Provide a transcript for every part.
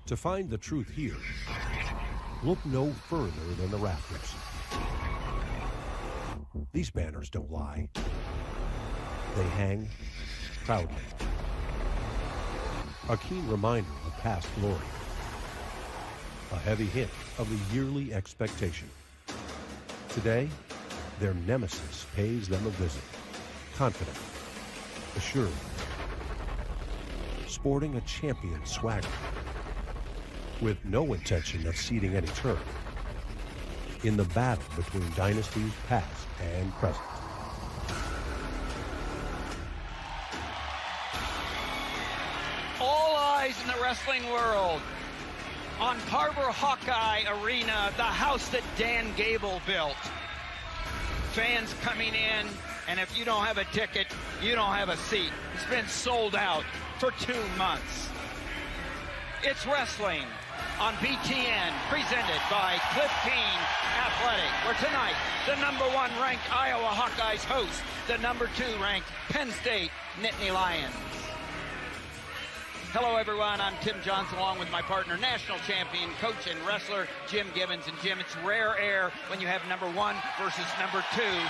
To find the truth here, look no further than the rafters. These banners don't lie. They hang proudly. A keen reminder of past glory. A heavy hint of the yearly expectation. Today, their nemesis pays them a visit. Confident, assured, sporting a champion swagger, with no intention of ceding any turf in the battle between dynasties past and present. All eyes in the wrestling world on Carver Hawkeye Arena, the house that Dan Gable built. Fans coming in, and if you don't have a ticket, you don't have a seat. It's been sold out for 2 months. It's wrestling on BTN, presented by Cliff King Athletic, where tonight the #1 ranked Iowa Hawkeyes host the #2 ranked Penn State Nittany Lions. Hello everyone, I'm Tim Johnson along with my partner, national champion, coach and wrestler Jim Gibbons. And Jim, it's rare air when you have #1 versus #2.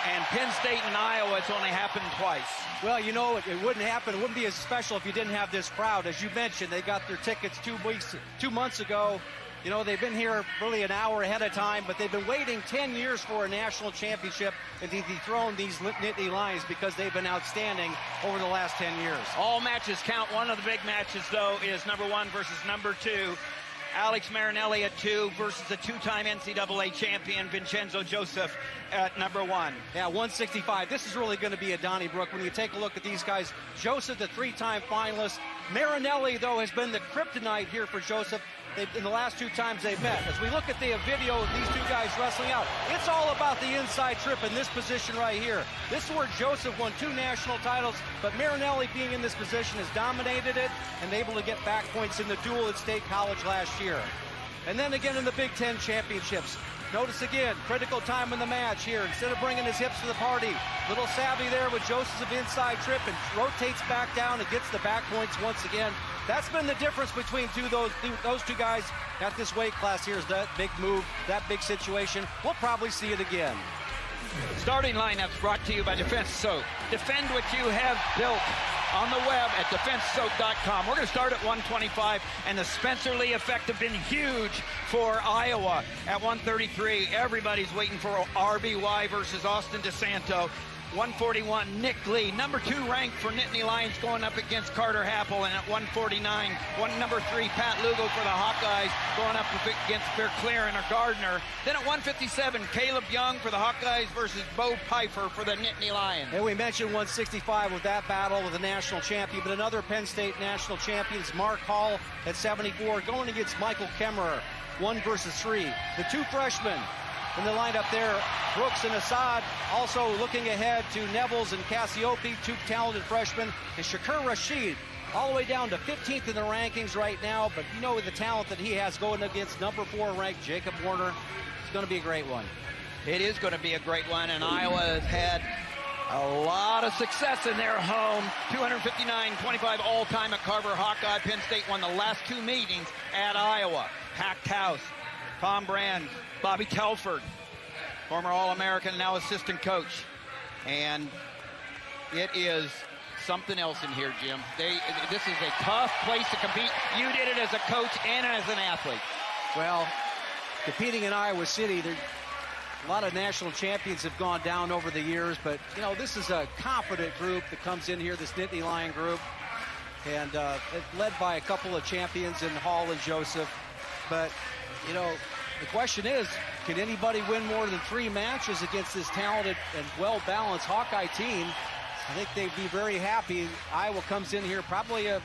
And Penn State and Iowa, it's only happened twice. Well, you know, it wouldn't happen. It wouldn't be as special if you didn't have this crowd. As you mentioned, they got their tickets 2 months ago. You know, they've been here really an hour ahead of time, but they've been waiting 10 years for a national championship and to dethrone these Nittany Lions because they've been outstanding over the last 10 years. All matches count. One of the big matches, though, is #1 versus #2. Alex Marinelli at 2 versus the 2-time NCAA champion Vincenzo Joseph at #1. Yeah, 165. This is really going to be a Donnybrook when you take a look at these guys. Joseph, the 3-time finalist. Marinelli, though, has been the kryptonite here for Joseph in the last 2 times they've met. As we look at the video of these 2 guys wrestling out, it's all about the inside trip in this position right here. This is where Joseph won 2 national titles, but Marinelli, being in this position, has dominated it and able to get back points in the duel at State College last year. And then again in the Big Ten championships. Notice again, critical time in the match here. Instead of bringing his hips to the party, little savvy there with Joseph's inside trip and rotates back down and gets the back points once again. That's been the difference between those 2 guys at this weight class here, is that big move, that big situation. We'll probably see it again. Starting lineups brought to you by Defense Soap. Defend what you have built on the web at defensesoap.com. We're going to start at 125, and the Spencer Lee effect have been huge for Iowa at 133. Everybody's waiting for RBY versus Austin DeSanto. 141, Nick Lee, #2 ranked for Nittany Lions, going up against Carter Happel. And at 149, #3, Pat Lugo for the Hawkeyes, going up against Verkleeren or Gardner. Then at 157, Kaleb Young for the Hawkeyes versus Bo Pipher for the Nittany Lions. And we mentioned 165 with that battle with the national champion, but another Penn State national champion is Mark Hall at 74, going against Michael Kemerer, 1 versus 3. The 2 freshmen in the lineup there, Brooks and Assad, also looking ahead to Nevills and Cassioppi, 2 talented freshmen, and Shakur Rasheed, all the way down to 15th in the rankings right now, but you know the talent that he has going against #4 ranked Jacob Warner. It's going to be a great one. It is going to be a great one, and Iowa has had a lot of success in their home. 259-25 all-time at Carver Hawkeye. Penn State won the last 2 meetings at Iowa. Packed house. Tom Brand, Bobby Telford, former All-American, now assistant coach. And it is something else in here, Jim. This is a tough place to compete. You did it as a coach and as an athlete. Well, competing in Iowa City, a lot of national champions have gone down over the years, but, you know, this is a confident group that comes in here, this Nittany Lion group, and led by a couple of champions in Hall and Joseph. But, you know, the question is, can anybody win more than 3 matches against this talented and well-balanced Hawkeye team? I think they'd be very happy. Iowa comes in here probably a,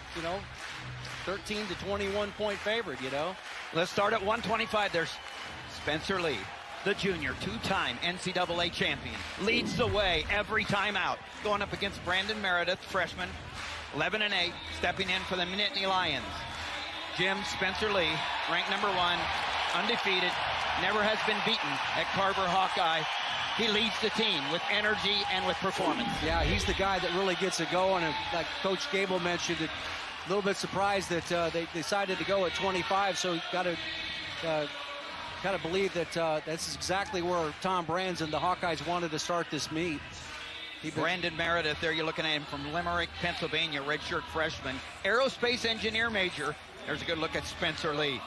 13 to 21 point favorite, Let's start at 125. There's Spencer Lee, the junior, 2-time NCAA champion, leads the way every time out, going up against Brandon Meredith, freshman, 11-8, stepping in for the Nittany Lions. Jim, Spencer Lee, ranked #1, undefeated, never has been beaten at Carver Hawkeye. He leads the team with energy and with performance. Yeah, he's the guy that really gets it going. And like Coach Gable mentioned, A little bit surprised that they decided to go at 25, so got to believe that this is exactly where Tom Brands and the Hawkeyes wanted to start this meet. Brandon Meredith, there you're looking at him from Limerick, Pennsylvania, redshirt freshman, aerospace engineer major. There's a good look at Spencer Lee.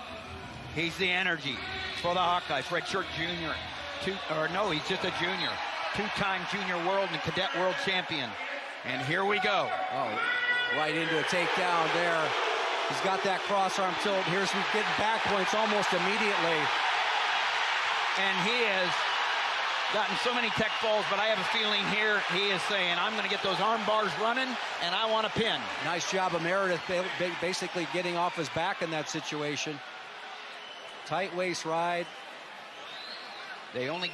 He's the energy for the Hawkeyes, redshirt junior. He's just a junior. Two-time junior world and cadet world champion. And here we go. Oh, right into a takedown there. He's got that cross-arm tilt. Here's him getting back points almost immediately. And he has gotten so many tech falls, but I have a feeling here he is saying, I'm going to get those arm bars running, and I want to pin. Nice job of Meredith basically getting off his back in that situation. Tight waist ride. There's only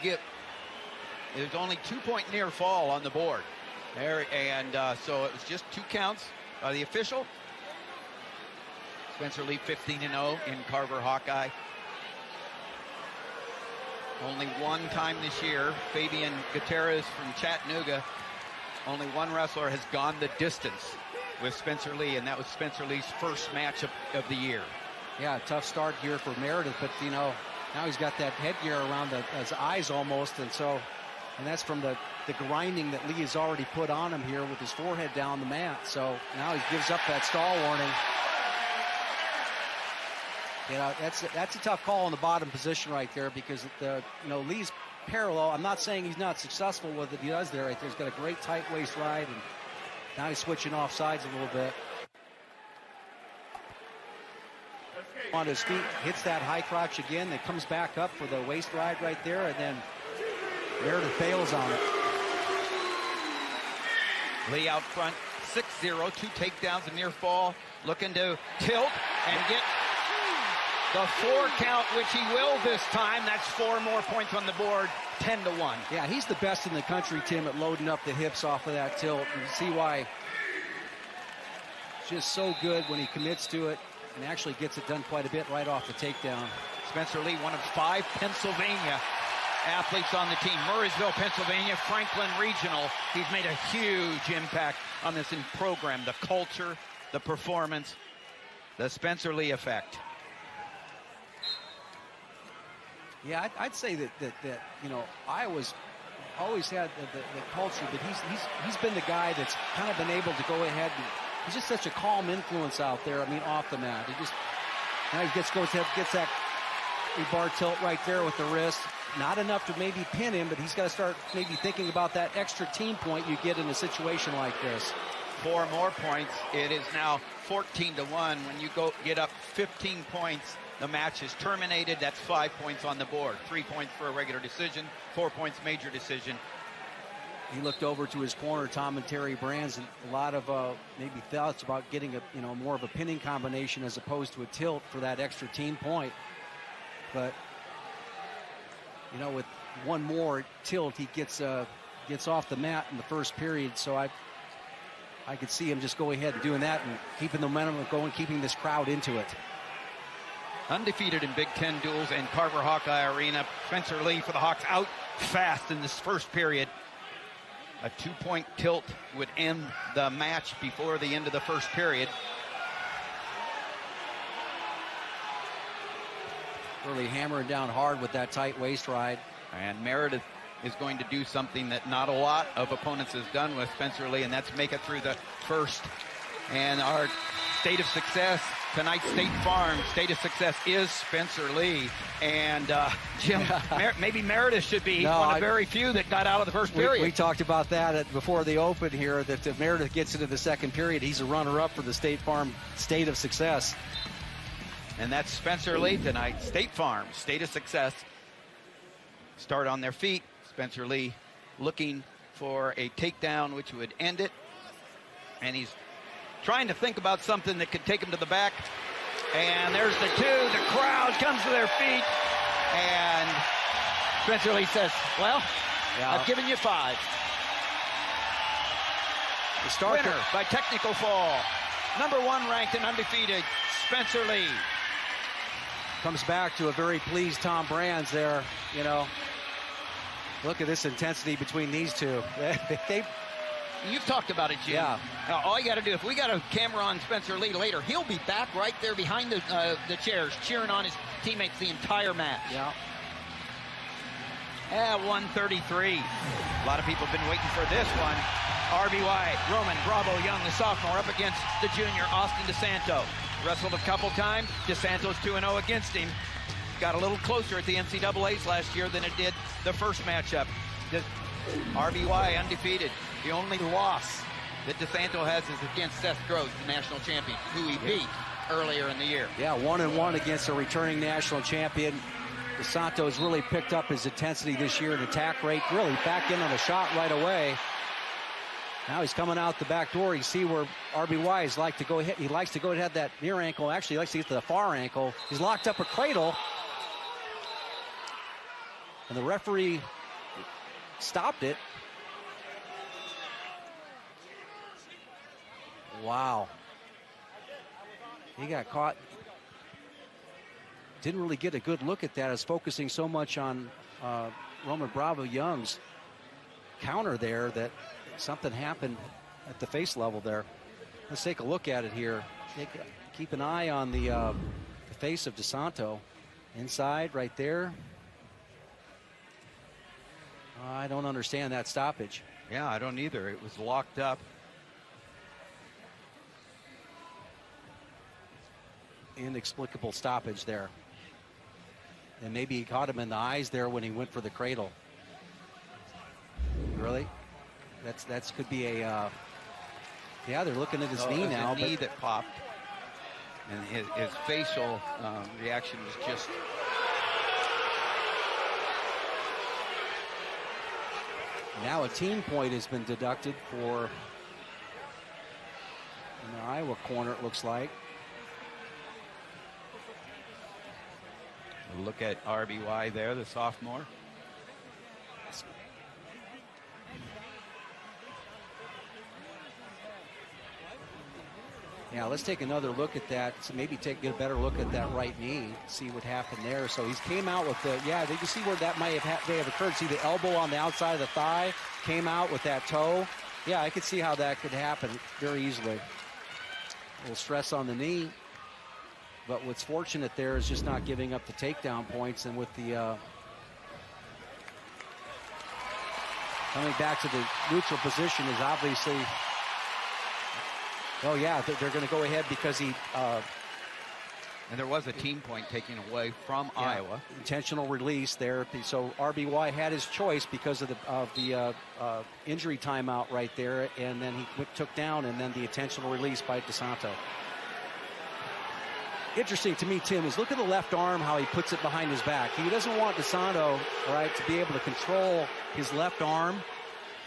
2-point near fall on the board. There, and so it was just 2 counts by the official. Spencer Lee 15-0 in Carver Hawkeye. Only one time this year, Fabian Gutierrez from Chattanooga, only one wrestler has gone the distance with Spencer Lee, and that was Spencer Lee's first match of the year. Yeah, tough start here for Meredith, but now he's got that headgear around his eyes almost, and that's from the grinding that Lee has already put on him here with his forehead down the mat. So now he gives up that stall warning. That's a tough call in the bottom position right there, because Lee's parallel. I'm not saying he's not successful with it. He does there right there. He's got a great tight waist ride, and now he's switching off sides a little bit. On his feet, hits that high crotch again, then comes back up for the waist ride right there, and then Meredith bails on it. Lee out front, 6-0, 2 takedowns, a near fall, looking to tilt and get the 4 count, which he will this time. That's 4 more points on the board, 10-1. Yeah, he's the best in the country, Tim, at loading up the hips off of that tilt. You see why. Just so good when he commits to it and actually gets it done quite a bit right off the takedown. Spencer Lee, one of 5 Pennsylvania athletes on the team. Murraysville, Pennsylvania, Franklin Regional. He's made a huge impact on this program. The culture, the performance, the Spencer Lee effect. Yeah, I'd say that Iowa's always had the culture, but he's been the guy that's kind of been able to go ahead and he's just such a calm influence out there. I mean, off the mat. Now he gets that bar tilt right there with the wrist. Not enough to maybe pin him, but he's got to start maybe thinking about that extra team point you get in a situation like this. 4 more points. It is now 14-1. When you get up 15 points, the match is terminated. That's 5 points on the board. 3 points for a regular decision, 4 points major decision. He looked over to his corner, Tom and Terry Brands, and a lot of maybe thoughts about getting more of a pinning combination as opposed to a tilt for that extra team point. But with one more tilt, he gets off the mat in the first period. So I could see him just go ahead and doing that and keeping the momentum going, keeping this crowd into it. Undefeated in Big Ten duels and Carver Hawkeye Arena. Spencer Lee for the Hawks out fast in this first period. A 2-point tilt would end the match before the end of the first period. Really hammering down hard with that tight waist ride. And Meredith is going to do something that not a lot of opponents has done with Spencer Lee, and that's make it through the first. And our state of success tonight, State Farm, state of success is Spencer Lee. And Jim, maybe Meredith should be one of very few that got out of the first period. We talked about that before the open here, that if Meredith gets into the second period, he's a runner-up for the State Farm state of success. And that's Spencer Lee tonight. State Farm, state of success. Start on their feet. Spencer Lee looking for a takedown, which would end it. And he's trying to think about something that could take him to the back. And there's the 2. The crowd comes to their feet. And Spencer Lee says, well, I've given you 5. The starter by technical fall. Number 1 ranked and undefeated, Spencer Lee. Comes back to a very pleased Tom Brands there. Look at this intensity between these two. You've talked about it, Jim. Yeah. All you got to do, if we got a camera on Spencer Lee later, he'll be back right there behind the chairs, cheering on his teammates the entire match. Yeah. At 133. A lot of people have been waiting for this one. RBY, Roman Bravo Young, the sophomore, up against the junior, Austin DeSanto. Wrestled a couple times. DeSanto's 2-0 against him. Got a little closer at the NCAAs last year than it did the first matchup. The RBY undefeated. The only loss that DeSanto has is against Seth, the national champion, who he beat earlier in the year. Yeah, 1-1 against a returning national champion. DeSanto has really picked up his intensity this year and attack rate, really back in on the shot right away. Now he's coming out the back door. You see where RBY is like to go ahead. He likes to go ahead that near ankle. Actually, he likes to get to the far ankle. He's locked up a cradle. And the referee stopped it. Wow. He got caught. Didn't really get a good look at that. I was focusing so much on Roman Bravo Young's counter there that something happened at the face level there. Let's take a look at it here. Keep an eye on the face of DeSanto. Inside right there. I don't understand that stoppage. Yeah, I don't either. It was locked up. Inexplicable stoppage there. And maybe he caught him in the eyes there when he went for the cradle. Really? That's could be a yeah, they're looking at his knee now. Knee that popped, and his facial reaction was just. Now a team point has been deducted for in the Iowa corner, it looks like. Look at RBY there, the sophomore. Yeah, let's take another look at that. So maybe get a better look at that right knee, see what happened there. So he's came out with the, yeah, you can see where that may have occurred. See the elbow on the outside of the thigh, came out with that toe. Yeah, I could see how that could happen very easily. A little stress on the knee. But what's fortunate there is just not giving up the takedown points. And with the coming back to the neutral position is obviously, oh yeah, they're going to go ahead because he. And there was a team point taken away from Iowa. Intentional release there. So RBY had his choice because of the injury timeout right there. And then he took down, and then the intentional release by DeSanto. Interesting to me, Tim, is look at the left arm, how he puts it behind his back. He doesn't want DeSanto, right, to be able to control his left arm.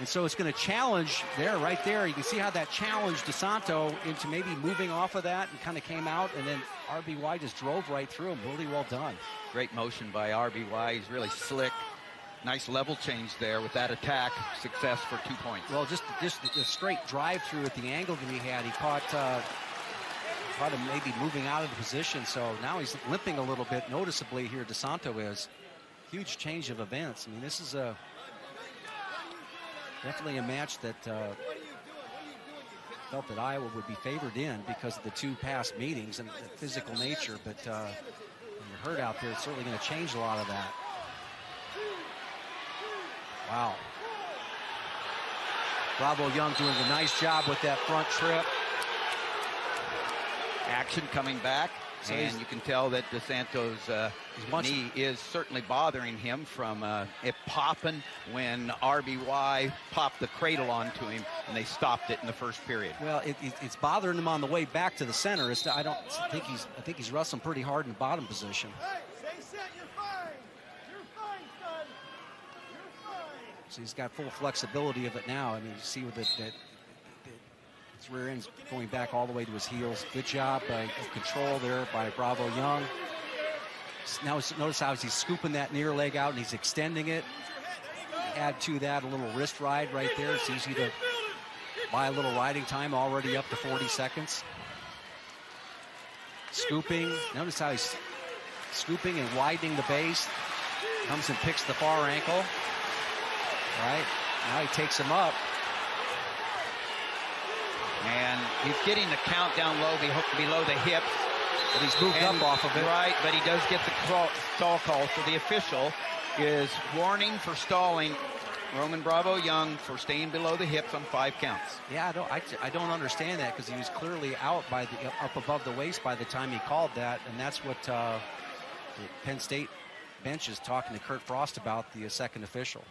And so it's going to challenge there, right there. You can see how that challenged DeSanto into maybe moving off of that and kind of came out. And then RBY just drove right through him. Really well done. Great motion by RBY. He's really slick. Nice level change there with that attack. Success for 2 points. Well, just the straight drive through at the angle that he had. He caught him maybe moving out of the position. So now he's limping a little bit noticeably here. DeSanto is. Huge change of events. I mean, this is definitely a match that felt that Iowa would be favored in because of the two past meetings and the physical nature. But when you're hurt out there, it's certainly going to change a lot of that. Wow. Bravo Young doing a nice job with that front trip. Action coming back, so and you can tell that DeSanto's knee is certainly bothering him from it popping when RBY popped the cradle onto him, and they stopped it in the first period. Well, it's bothering him on the way back to the center. I think he's wrestling pretty hard in the bottom position. Hey, stay set. You're fine. You're fine, son. You're fine. So he's got full flexibility of it now. I mean, you see with his rear end's going back all the way to his heels. Good job of control there by Bravo Young. Now notice how he's scooping that near leg out and he's extending it. Add to that a little wrist ride right there. It's easy to buy a little riding time, already up to 40 seconds. Scooping. Notice how he's scooping and widening the base. Comes and picks the far ankle. All right. Now he takes him up. He's getting the count down low below the hips. But he's moved up off of it. Right, but he does get the stall call. So the official is warning for stalling Roman Bravo Young for staying below the hips on 5 counts. Yeah, I don't understand that, because he was clearly out by up above the waist by the time he called that, and that's what the Penn State bench is talking to Kurt Frost about, the second official.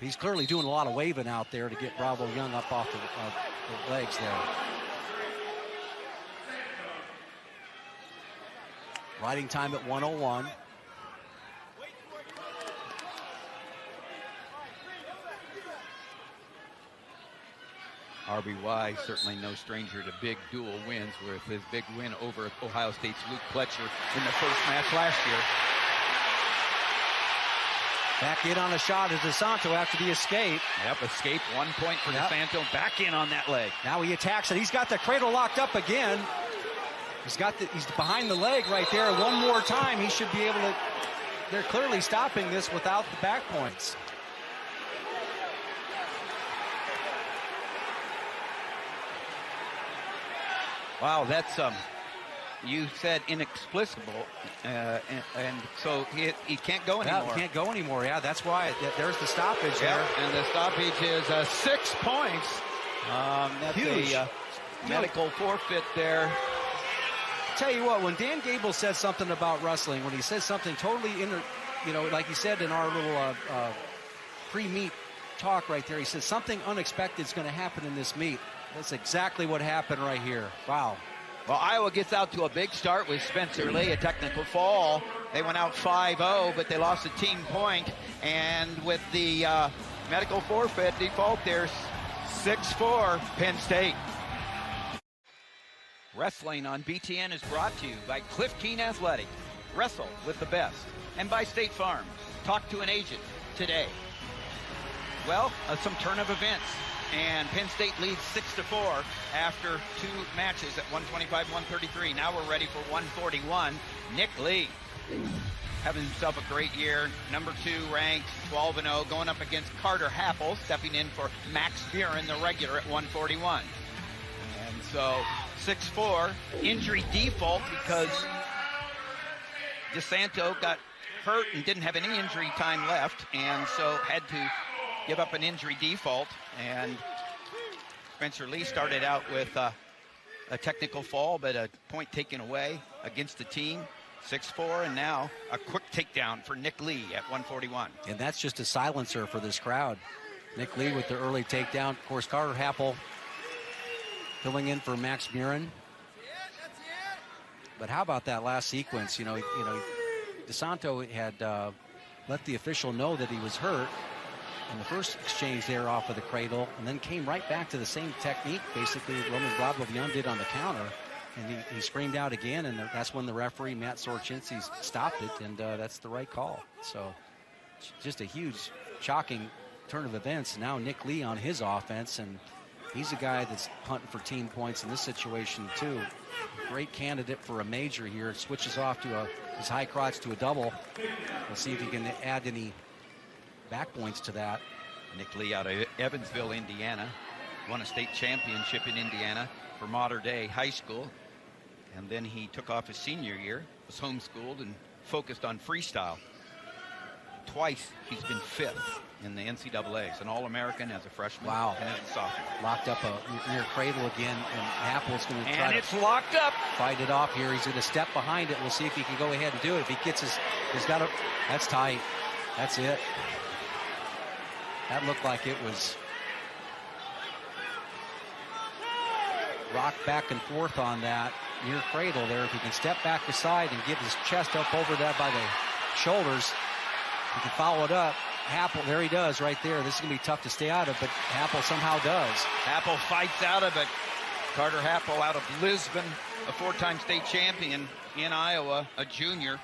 He's clearly doing a lot of waving out there to get Bravo Young up off the legs there. Riding time at 1:01. RBY certainly no stranger to big dual wins, with his big win over Ohio State's Luke Pletcher in the first match last year. Back in on a shot is DeSanto after the escape. Yep, escape, 1 point for DeSanto. Back in on that leg. Now he attacks it. He's got the cradle locked up again. He's behind the leg right there. One more time, he should be able to. They're clearly stopping this without the back points. Wow, that's you said inexplicable, and so he can't go anymore. Yeah, he can't go anymore. Yeah, that's why there's the stoppage there. And the stoppage is 6 points. That's huge. A medical forfeit there. Tell you what, when Dan Gable said something about wrestling, when he says something totally like he said in our little pre-meet talk right there, he said something unexpected is going to happen in this meet. That's exactly what happened right here. Wow. Well, Iowa gets out to a big start with Spencer Lee, a technical fall. They went out 5-0, but they lost a team point. And with the medical forfeit default, there's 6-4 Penn State. Wrestling on BTN is brought to you by Cliff Keen Athletic. Wrestle with the best. And by State Farm. Talk to an agent today. Well, some turn of events. And Penn State leads 6-4 after 2 matches at 125-133. Now we're ready for 141. Nick Lee having himself a great year. Number 2 ranked, 12-0, going up against Carter Happel, stepping in for Max Buren, the regular, at 141. And so 6-4, injury default because DeSanto got hurt and didn't have any injury time left, and so had to give up an injury default. And Spencer Lee started out with a technical fall, but a point taken away against the team. 6-4, and now a quick takedown for Nick Lee at 141. And that's just a silencer for this crowd. Nick Lee with the early takedown. Of course, Carter Happel filling in for Max Buren. But how about that last sequence? DeSanto had let the official know that he was hurt in the first exchange there off of the cradle, and then came right back to the same technique, basically, Roman Bravo Young did on the counter. And he screamed out again, and that's when the referee, Matt Sorchinski, stopped it, and that's the right call. So just a huge, shocking turn of events. Now Nick Lee on his offense, and he's a guy that's hunting for team points in this situation, too. Great candidate for a major here. Switches off to his high crotch to a double. We'll see if he can add any back points to that. Nick Lee out of Evansville, Indiana. Won a state championship in Indiana for Mater Dei High School. And then he took off his senior year, was homeschooled, and focused on freestyle. Twice he's been 5th in the NCAAs, an All-American as a freshman. Wow. And as a sophomore. Locked up a near cradle again, and Happel's going to try and it's locked up. Fight it off here. He's going to step behind it. We'll see if he can go ahead and do it. If he gets he's got that's tight. That's it. That looked like it was rocked back and forth on that near cradle there. If he can step back aside and get his chest up over that by the shoulders, he can follow it up. Happel, there he does right there. This is going to be tough to stay out of, but Happel somehow does. Happel fights out of it. Carter Happel out of Lisbon, a 4-time state champion in Iowa, a junior.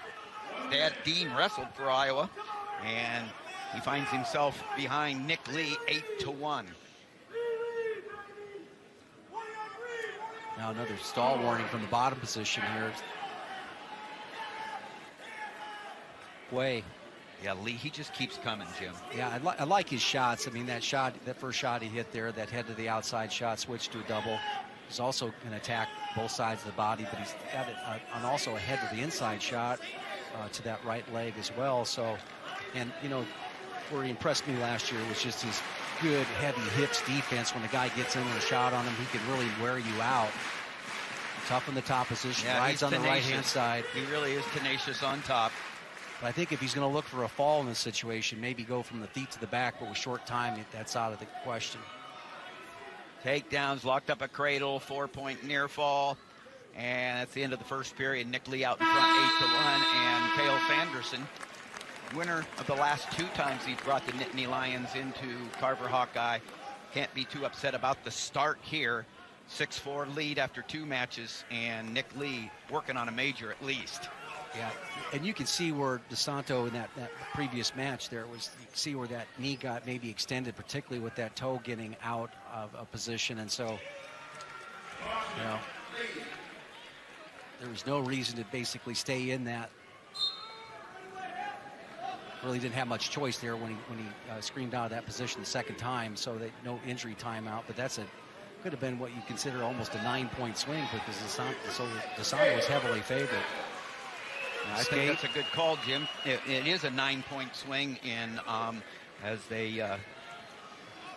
Dad Dean wrestled for Iowa, and he finds himself behind Nick Lee 8-1. Now another stall warning from the bottom position here. Way. Yeah, Lee, he just keeps coming, Jim. Yeah, I like his shots. I mean, that first shot he hit there, that head to the outside shot, switched to a double. He's also can attack both sides of the body, but he's got it on also a head to the inside shot to that right leg as well. So, and you know, where he impressed me last year was just his good heavy hips defense. When the guy gets in with a shot on him, he can really wear you out. Tough in the top position, yeah, rides on the right-hand side. He really is tenacious on top. But I think if he's going to look for a fall in this situation, maybe go from the feet to the back, but with short time, that's out of the question. Takedowns, locked up a cradle, 4-point near fall. And that's the end of the first period. Nick Lee out in front, 8-1. And Cale Fanderson, winner of the last 2 times he's brought the Nittany Lions into Carver Hawkeye. Can't be too upset about the start here. 6-4 lead after 2 matches, and Nick Lee working on a major at least. Yeah, and you can see where DeSanto in that previous match there was, you can see where that knee got maybe extended, particularly with that toe getting out of a position. And so, you know, there was no reason to basically stay in that. Really didn't have much choice there when he screamed out of that position the second time, so that no injury timeout. But that's could have been what you consider almost a 9-point swing, because DeSanto was heavily favored. I think that's a good call, Jim. It is a 9-point swing in as they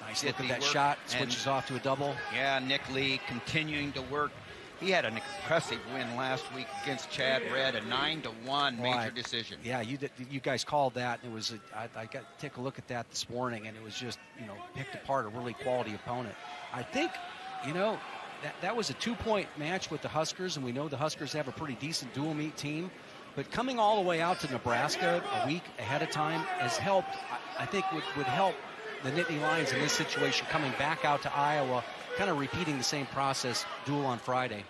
nice look at that shot, switches off to a double. Yeah, Nick Lee continuing to work. He had an impressive win last week against Chad Red, a 9-1 major decision. Yeah, you guys called that. And it was I got to take a look at that this morning, and it was just, you know, picked apart a really quality opponent. I think, you know, that was a 2-point match with the Huskers, and we know the Huskers have a pretty decent dual meet team. But coming all the way out to Nebraska a week ahead of time has helped, I think would help the Nittany Lions in this situation, coming back out to Iowa, kind of repeating the same process, duel on Friday.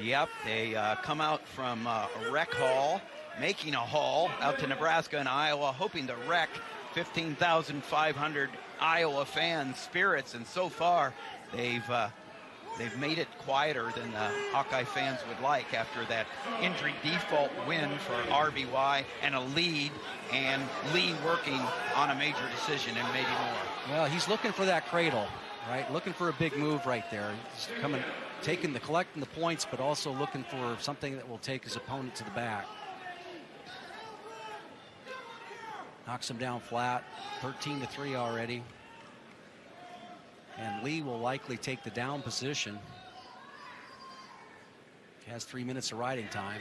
Yep, they come out from a rec hall, making a haul out to Nebraska and Iowa, hoping to wreck 15,500 Iowa fans' spirits, and so far they've made it quieter than the Hawkeye fans would like after that injury default win for RBY and a lead, and Lee working on a major decision and maybe more. Well, he's looking for that cradle, right? Looking for a big move right there. He's collecting the points, but also looking for something that will take his opponent to the back. Knocks him down flat, 13-3 already. And Lee will likely take the down position. He has 3 minutes of riding time.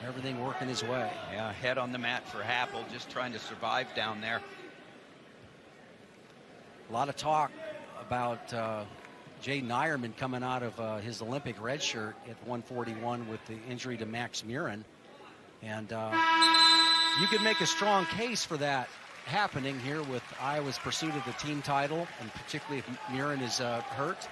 Everything working his way. Yeah, head on the mat for Happel, just trying to survive down there. A lot of talk about Jaden Ironman coming out of his Olympic red shirt at 141 with the injury to Max Murin. And you could make a strong case for that happening here with Iowa's pursuit of the team title, and particularly if Murin is hurt.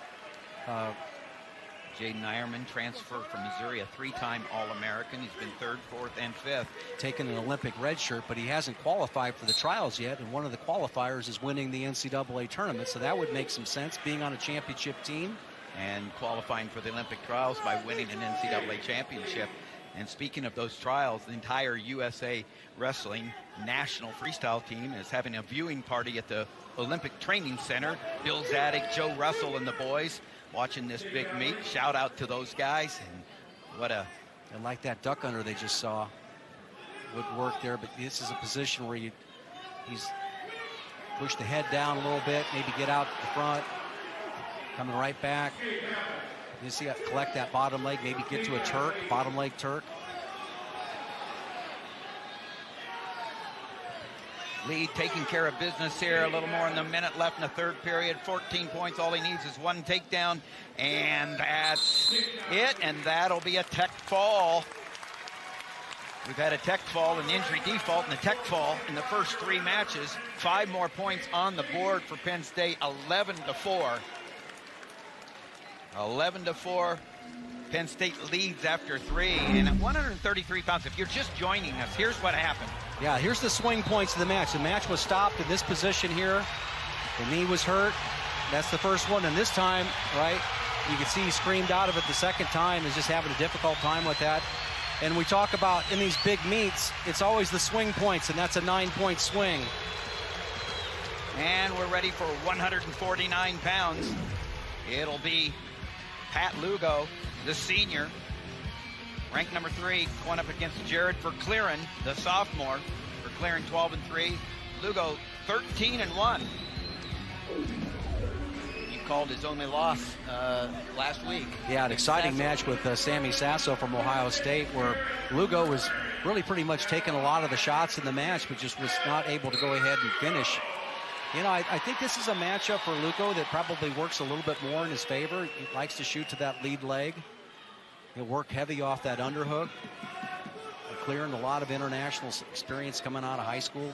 Jaden Ironman, transfer from Missouri, a 3-time All-American. He's been 3rd, 4th, and 5th. Taking an Olympic red shirt, but he hasn't qualified for the trials yet, and one of the qualifiers is winning the NCAA tournament, so that would make some sense, being on a championship team. And qualifying for the Olympic trials by winning an NCAA championship. And speaking of those trials, the entire USA Wrestling national freestyle team is having a viewing party at the Olympic Training Center. Bill Zadig, Joe Russell, and the boys watching this big meet. Shout out to those guys. And what a... And like that duck under they just saw would work there, but this is a position where he's pushed the head down a little bit, maybe get out the front, coming right back. You see, collect that bottom leg, maybe get to a Turk, bottom leg Turk. Lee taking care of business here. A little more than a minute left in the third period. 14 points. All he needs is one takedown. And that's it. And that'll be a tech fall. We've had a tech fall, an injury default, and a tech fall in the first 3 matches. 5 more points on the board for Penn State. 11-4. 11-4. Penn State leads after 3. And at 133 pounds, if you're just joining us, here's what happened. Yeah, here's the swing points of the match. The match was stopped in this position here. The knee was hurt. That's the first one. And this time, right, you can see he screamed out of it the second time. Is just having a difficult time with that. And we talk about in these big meets, it's always the swing points, and that's a 9-point swing. And we're ready for 149 pounds. It'll be Pat Lugo, the senior, ranked number 3, going up against Jarod Verkleeren, the sophomore. Verkleeren 12-3, Lugo 13-1. He called his only loss last week. Yeah, an exciting match with Sammy Sasso from Ohio State, where Lugo was really pretty much taking a lot of the shots in the match, but just was not able to go ahead and finish. You know, I think this is a matchup for Lugo that probably works a little bit more in his favor. He likes to shoot to that lead leg. He'll work heavy off that underhook. Clearing a lot of international experience coming out of high school.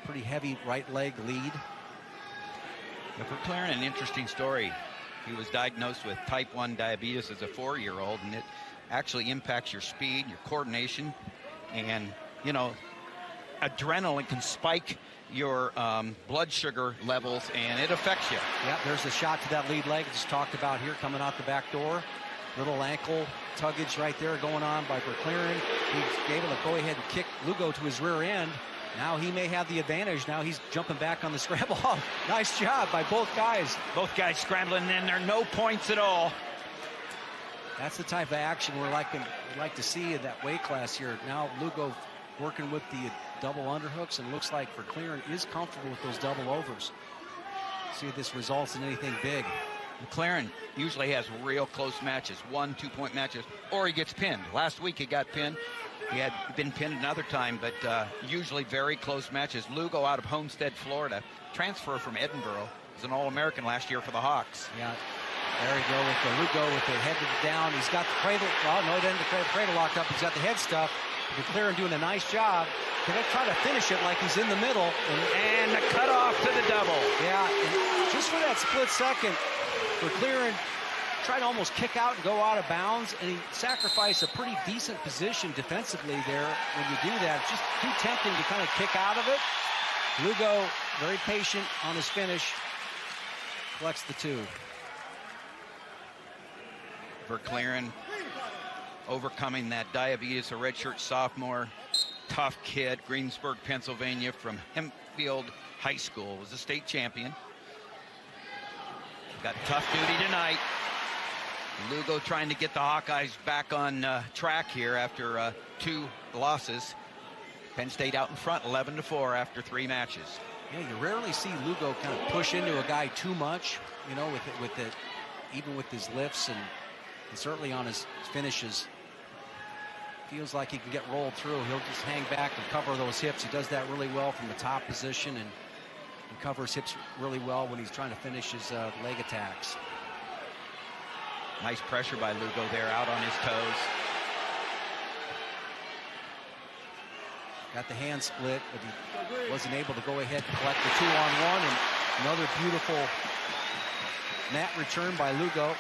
Pretty heavy right leg lead. For Verkleeren, an interesting story. He was diagnosed with type 1 diabetes as a 4-year-old, and it actually impacts your speed, your coordination, and, you know, adrenaline can spike your blood sugar levels, and it affects you. Yeah, there's a shot to that lead leg just talked about here, coming out the back door. Little ankle tuggage right there going on by Verkleeren. He's able to go ahead and kick Lugo to his rear end. Now he may have the advantage. Now he's jumping back on the scramble off. Nice job by both guys. Both guys scrambling in there, no points at all. That's the type of action we'd like to see in that weight class here. Now Lugo working with the double underhooks, and looks like Verkleeren is comfortable with those double overs. See if this results in anything big. Verkleeren usually has real close matches, 1-2 point matches, or he gets pinned. Last week he got pinned. He had been pinned another time, but usually very close matches. Lugo out of Homestead, Florida, transfer from Edinburgh. Was an All-American last year for the Hawks. Yeah, there we go with the Lugo with the head down. He's got the cradle. Well, no, he didn't have the cradle locked up. He's got the head stuff. Verkleeren doing a nice job. Can they try to finish it like he's in the middle? And the cutoff to the double. Yeah, and just for that split second, Verkleeren tried to almost kick out and go out of bounds, and he sacrificed a pretty decent position defensively there. When you do that, it's just too tempting to kind of kick out of it. Lugo, very patient on his finish, collects the 2. Verkleeren overcoming that diabetes, a redshirt sophomore, tough kid, Greensburg, Pennsylvania, from Hempfield High School, was a state champion. Got tough duty tonight. Lugo trying to get the Hawkeyes back on track here after 2 losses. Penn State out in front, 11-4 after 3 matches. Yeah, you rarely see Lugo kind of push into a guy too much, you know, even with his lifts and certainly on his finishes. Feels like he can get rolled through. He'll just hang back and cover those hips. He does that really well from the top position, and covers hips really well when he's trying to finish his leg attacks. Nice pressure by Lugo there, out on his toes. Got the hand split, but he wasn't able to go ahead and collect the 2-on-1, and another beautiful mat return by Lugo.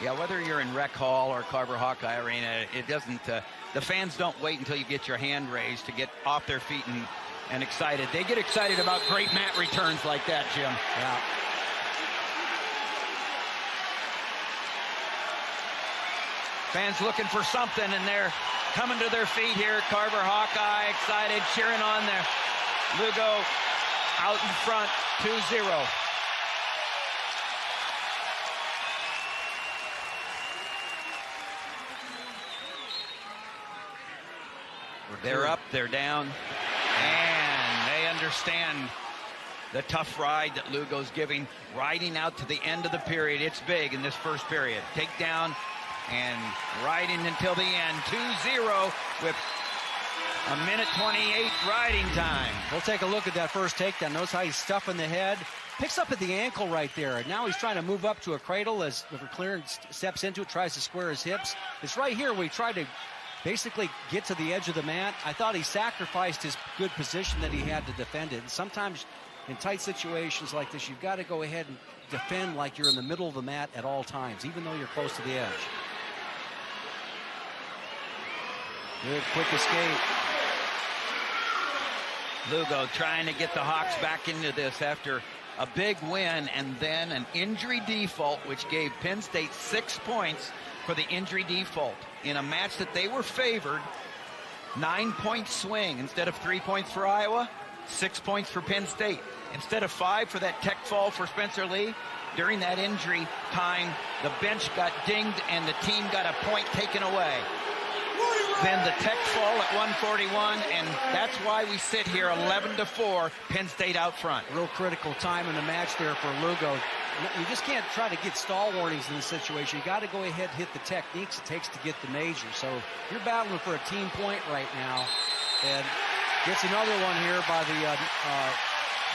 Yeah, whether you're in Rec Hall or Carver Hawkeye Arena, it doesn't, the fans don't wait until you get your hand raised to get off their feet and excited. They get excited about great mat returns like that, Jim. Yeah. Fans looking for something, and they're coming to their feet here. Carver Hawkeye excited, cheering on there. Lugo out in front, 2-0. They're up, they're down, and they understand the tough ride that Lugo's giving, riding out to the end of the period. It's big in this first period. Takedown and riding until the end. 2-0 with a minute 28 riding time. We'll take a look at that first takedown. Notice how he's stuffing the head. Picks up at the ankle right there. Now he's trying to move up to a cradle as Verkleeren steps into it, tries to square his hips. It's right here where he tried to basically get to the edge of the mat. I thought he sacrificed his good position that he had to defend it. And sometimes in tight situations like this, you've got to go ahead and defend like you're in the middle of the mat at all times, even though you're close to the edge. Good quick escape. Lugo trying to get the Hawks back into this after a big win and then an injury default, which gave Penn State 6 points for the injury default in a match that they were favored. 9-point swing. Instead of 3 points for Iowa, 6 points for Penn State. Instead of 5 for that tech fall for Spencer Lee, during that injury time, the bench got dinged and the team got a point taken away. Then the tech fall at 141, and that's why we sit here 11-4, Penn State out front. Real critical time in the match there for Lugo. You just can't try to get stall warnings in this situation. You got to go ahead and hit the techniques it takes to get the major. So you're battling for a team point right now, and gets another one here by the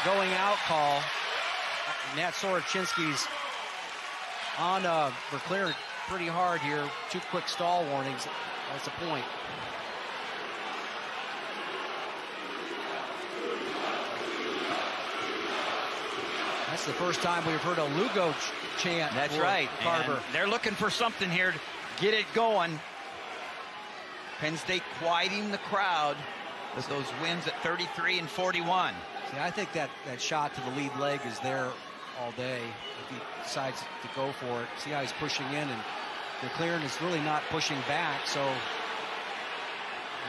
going out call. Nat Sorochinsky's on Verkleeren pretty hard here. 2 quick stall warnings. That's a point. That's the first time we've heard a Lugo chant. That's right. Carver. And they're looking for something here to get it going. Penn State quieting the crowd with those wins at 33 and 41. See, I think that shot to the lead leg is there all day if he decides to go for it. See how he's pushing in, and Verkleeren is really not pushing back, so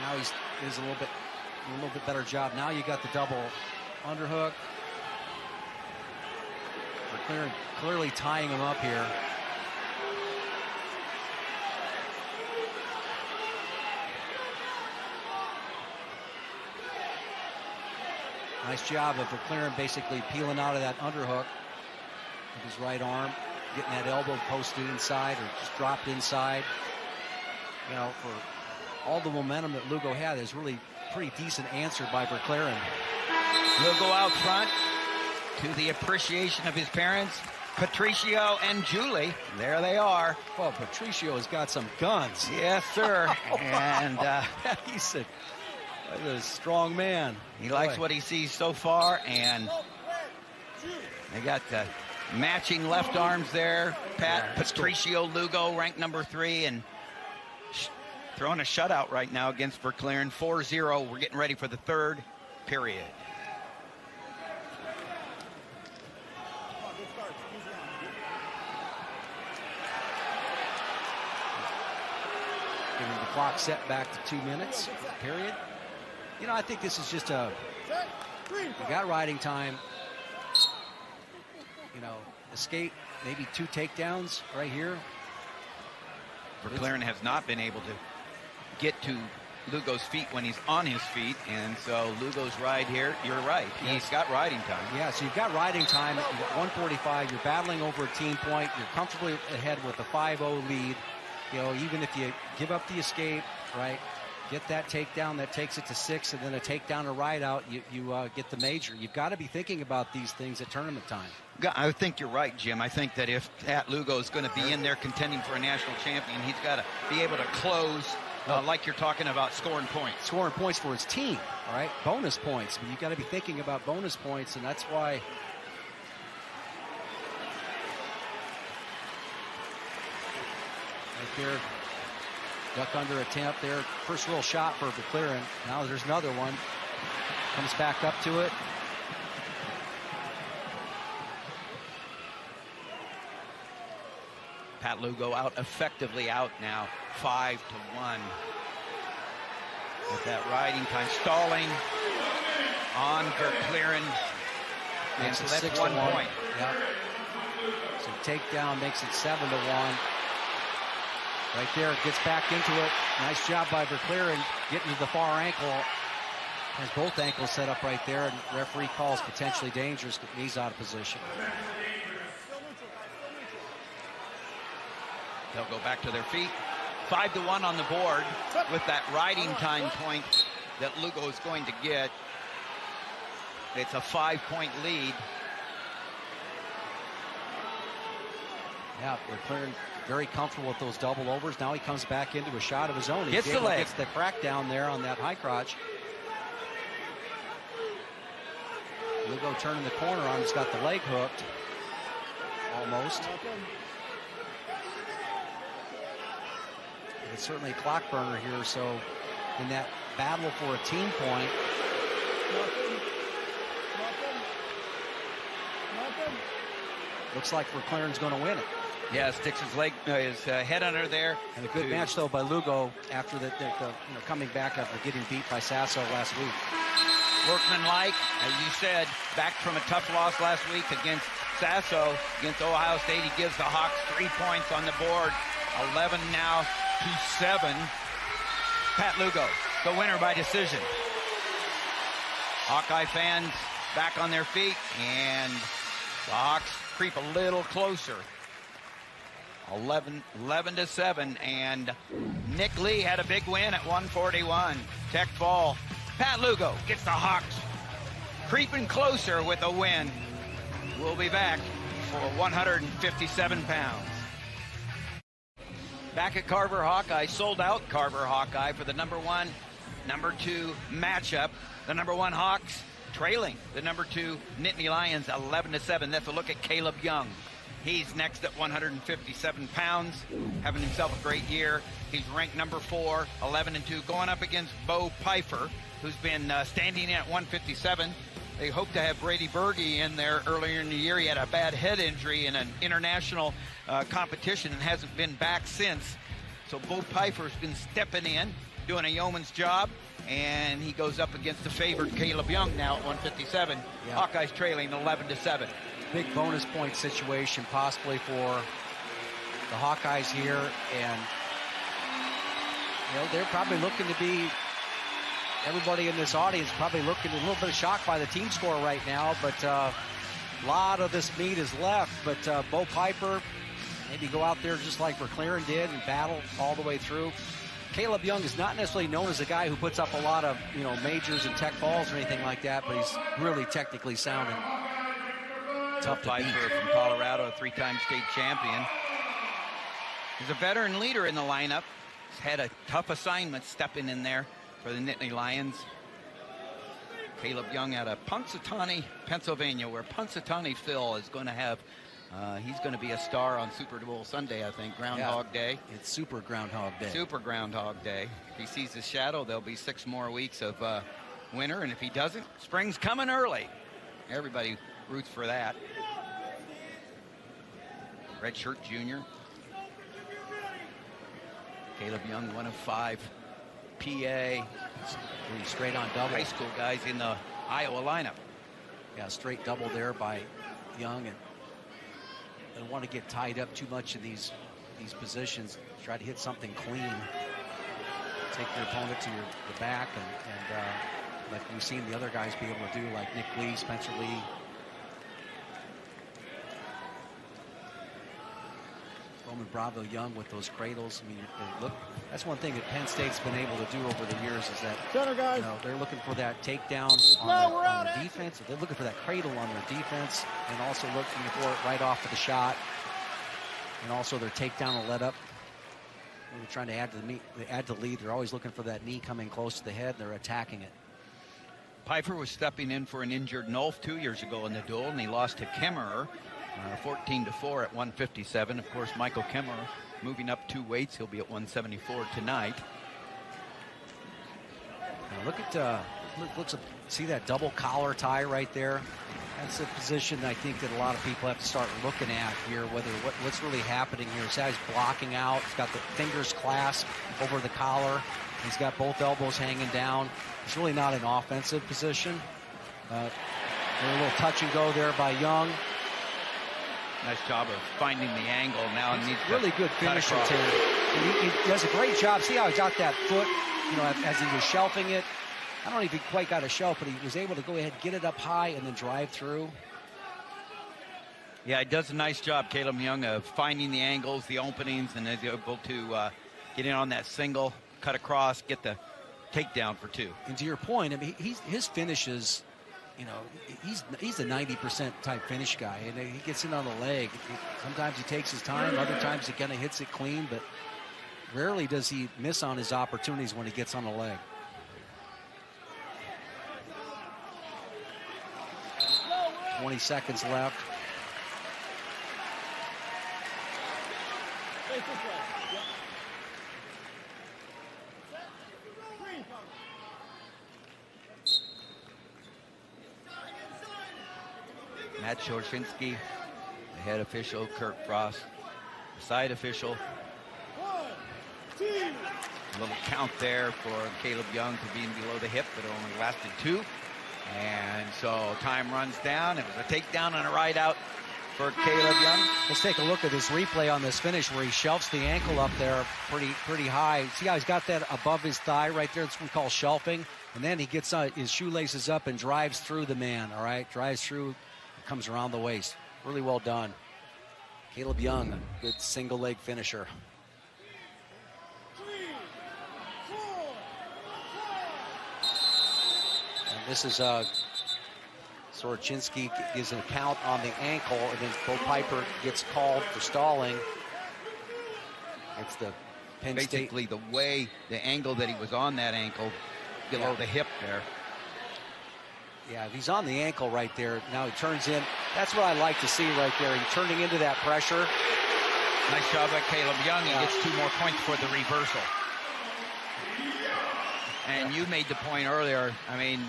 now he's a little bit better job. Now you got the double underhook. Verkleeren clearly tying him up here. Nice job of Verkleeren basically peeling out of that underhook with his right arm, getting that elbow posted inside or just dropped inside. You know, for all the momentum that Lugo had, is really pretty decent answer by Verkleeren. Lugo out front to the appreciation of his parents, Patricio and Julie. There they are. Well, Patricio has got some guns. Yes, sir. And he's a strong man. He likes what he sees so far, and they got the matching left arms there. Patricio Lugo, ranked number 3, and throwing a shutout right now against Verkleeren. 4-0. We're getting ready for the 3rd period. Getting the clock set back to 2 minutes, period. You know, I think this is just you got riding time. You know, escape, maybe 2 takedowns right here. Verkleeren has not been able to get to Lugo's feet when he's on his feet, and so Lugo's ride here, you're right, he's got riding time. Yeah, so you've got riding time. You've got 145. You're battling over a team point. You're comfortably ahead with a 5-0 lead. You know, even if you give up the escape, right, get that takedown, that takes it to 6, and then a takedown or ride out, you get the major. You've got to be thinking about these things at tournament time. I think you're right, Jim. I think that if Pat Lugo is going to be in there contending for a national champion, he's got to be able to close like you're talking about, scoring points. Scoring points for his team, all right? Bonus points. But you've got to be thinking about bonus points, and that's why right there, duck under attempt there. First real shot for Verkleeren. Now there's another one. Comes back up to it. Pat Lugo out effectively out now, 5-1. With that riding time, stalling on Verkleeren. And so that's 1 point. Yep. So takedown makes it 7-1. Right there, gets back into it. Nice job by Verkleeren getting to the far ankle. Has both ankles set up right there, and referee calls potentially dangerous, but knees out of position. They'll go back to their feet. 5-1 on the board with that riding time point that Lugo is going to get. It's a 5-point lead. Yeah, Verkleeren very comfortable with those double overs. Now he comes back into a shot of his own. Gets the leg. Gets the crack down there on that high crotch. Lugo turning the corner on him. He's got the leg hooked. Almost. It's certainly a clock burner here, so in that battle for a team point, looks like Verkleeren's going to win it. Yeah, sticks his leg, his head under there. And a good match, though, by Lugo after the coming back after getting beat by Sasso last week. Workmanlike, as you said, back from a tough loss last week against Sasso, against Ohio State. He gives the Hawks 3 points on the board, 11 now to 7. Pat Lugo, the winner by decision. Hawkeye fans back on their feet, and the Hawks creep a little closer. 11 to 7, and Nick Lee had a big win at 141. Tech Fall. Pat Lugo gets the Hawks creeping closer with a win. We'll be back for 157 pounds. Back at Carver Hawkeye, sold out Carver Hawkeye for the number 1, number 2 matchup. The number 1 Hawks trailing the number 2 Nittany Lions 11 to 7. That's a look at Kaleb Young. He's next at 157 pounds, having himself a great year. He's ranked number 4, 11 and 2, going up against Bo Pipher, who's been standing in at 157. They hope to have Brady Berge in there earlier in the year. He had a bad head injury in an international competition and hasn't been back since. So Bo Pipher's been stepping in, doing a yeoman's job, and he goes up against the favored Kaleb Young now at 157. Yeah. Hawkeyes trailing 11 to 7. Big bonus point situation possibly for the Hawkeyes here, and they're probably looking to be, everybody in this audience probably looking a little bit of shock by the team score right now, but a lot of this meat is left. But Bo Pipher, maybe go out there just like Verkleeren did and battle all the way through. Kaleb Young is not necessarily known as a guy who puts up a lot of majors and tech balls or anything like that, but he's really technically sound and tough to beat. Pipher from Colorado, a 3-time state champion. He's a veteran leader in the lineup. He's had a tough assignment stepping in there for the Nittany Lions. Kaleb Young out of Punxsutawney, Pennsylvania, where Punxsutawney Phil is going to have, he's going to be a star on Super Bowl Sunday, I think, Groundhog Day. It's Super Groundhog Day. Super Groundhog Day. If he sees his shadow, there'll be 6 more weeks of winter, and if he doesn't, spring's coming early. Everybody roots for that. Redshirt junior. Kaleb Young, 1 of 5 PA. Straight on double. High school guys in the Iowa lineup. Yeah, straight double there by Young, and they don't want to get tied up too much in these positions. Try to hit something clean. Take your opponent to the back, and like we've seen the other guys be able to do, like Nick Lee, Spencer Lee. Roman Bravo Young with those cradles. I mean, look, that's one thing that Penn State's been able to do over the years, is that they're looking for that takedown on the defense. They're looking for that cradle on their defense, and also looking for it right off of the shot, and also their takedown and let up. When they're trying to add to the lead, they're always looking for that knee coming close to the head. They're attacking it. Pipher was stepping in for an injured Nolf 2 years ago in the duel, and he lost to Kemerer 14 to 4 at 157. Of course, Michael Kemerer moving up 2 weights. He'll be at 174 tonight. Now look at see that double collar tie right there. That's a position I think that a lot of people have to start looking at here, what's really happening here. This guy's blocking out. He's got the fingers clasped over the collar. He's got both elbows hanging down. It's really not an offensive position. A little touch and go there by Young. Nice job of finding the angle. Now he's really good finisher too. He does a great job. See how he got that foot, as he was shelving it. I don't know if he quite got a shelf, but he was able to go ahead, get it up high, and then drive through. Yeah, he does a nice job, Kaleb Young, of finding the angles, the openings, and is able to get in on that single, cut across, get the takedown for 2. And to your point, I mean, his finishes, he's a 90% type finish guy, and he gets in on the leg. Sometimes he takes his time, other times he kind of hits it clean, but rarely does he miss on his opportunities when he gets on the leg. – 20 seconds left. Matt Shorshinsky, the head official, Kurt Frost, Side official. 1, 2. A little count there for Kaleb Young for being below the hip, but it only lasted 2. And so time runs down. It was a takedown and a ride out for Kaleb Young. Let's take a look at this replay on this finish where he shelves the ankle up there pretty high. See how he's got that above his thigh right there? That's what we call shelving. And then he gets his shoelaces up and drives through the man, all right? Drives through, comes around the waist. Really well done. Kaleb Young, a good single leg finisher. 3, 4, 5. And this is Sorochinski gives an count on the ankle, and then Bo Pipher gets called for stalling. It's the Penn State. Basically, the way, the angle that he was on that ankle, below the hip there. Yeah, if he's on the ankle right there, now he turns in. That's what I like to see right there. He's turning into that pressure. Nice job by Kaleb Young. He gets 2 more points for the reversal. And you made the point earlier, I mean,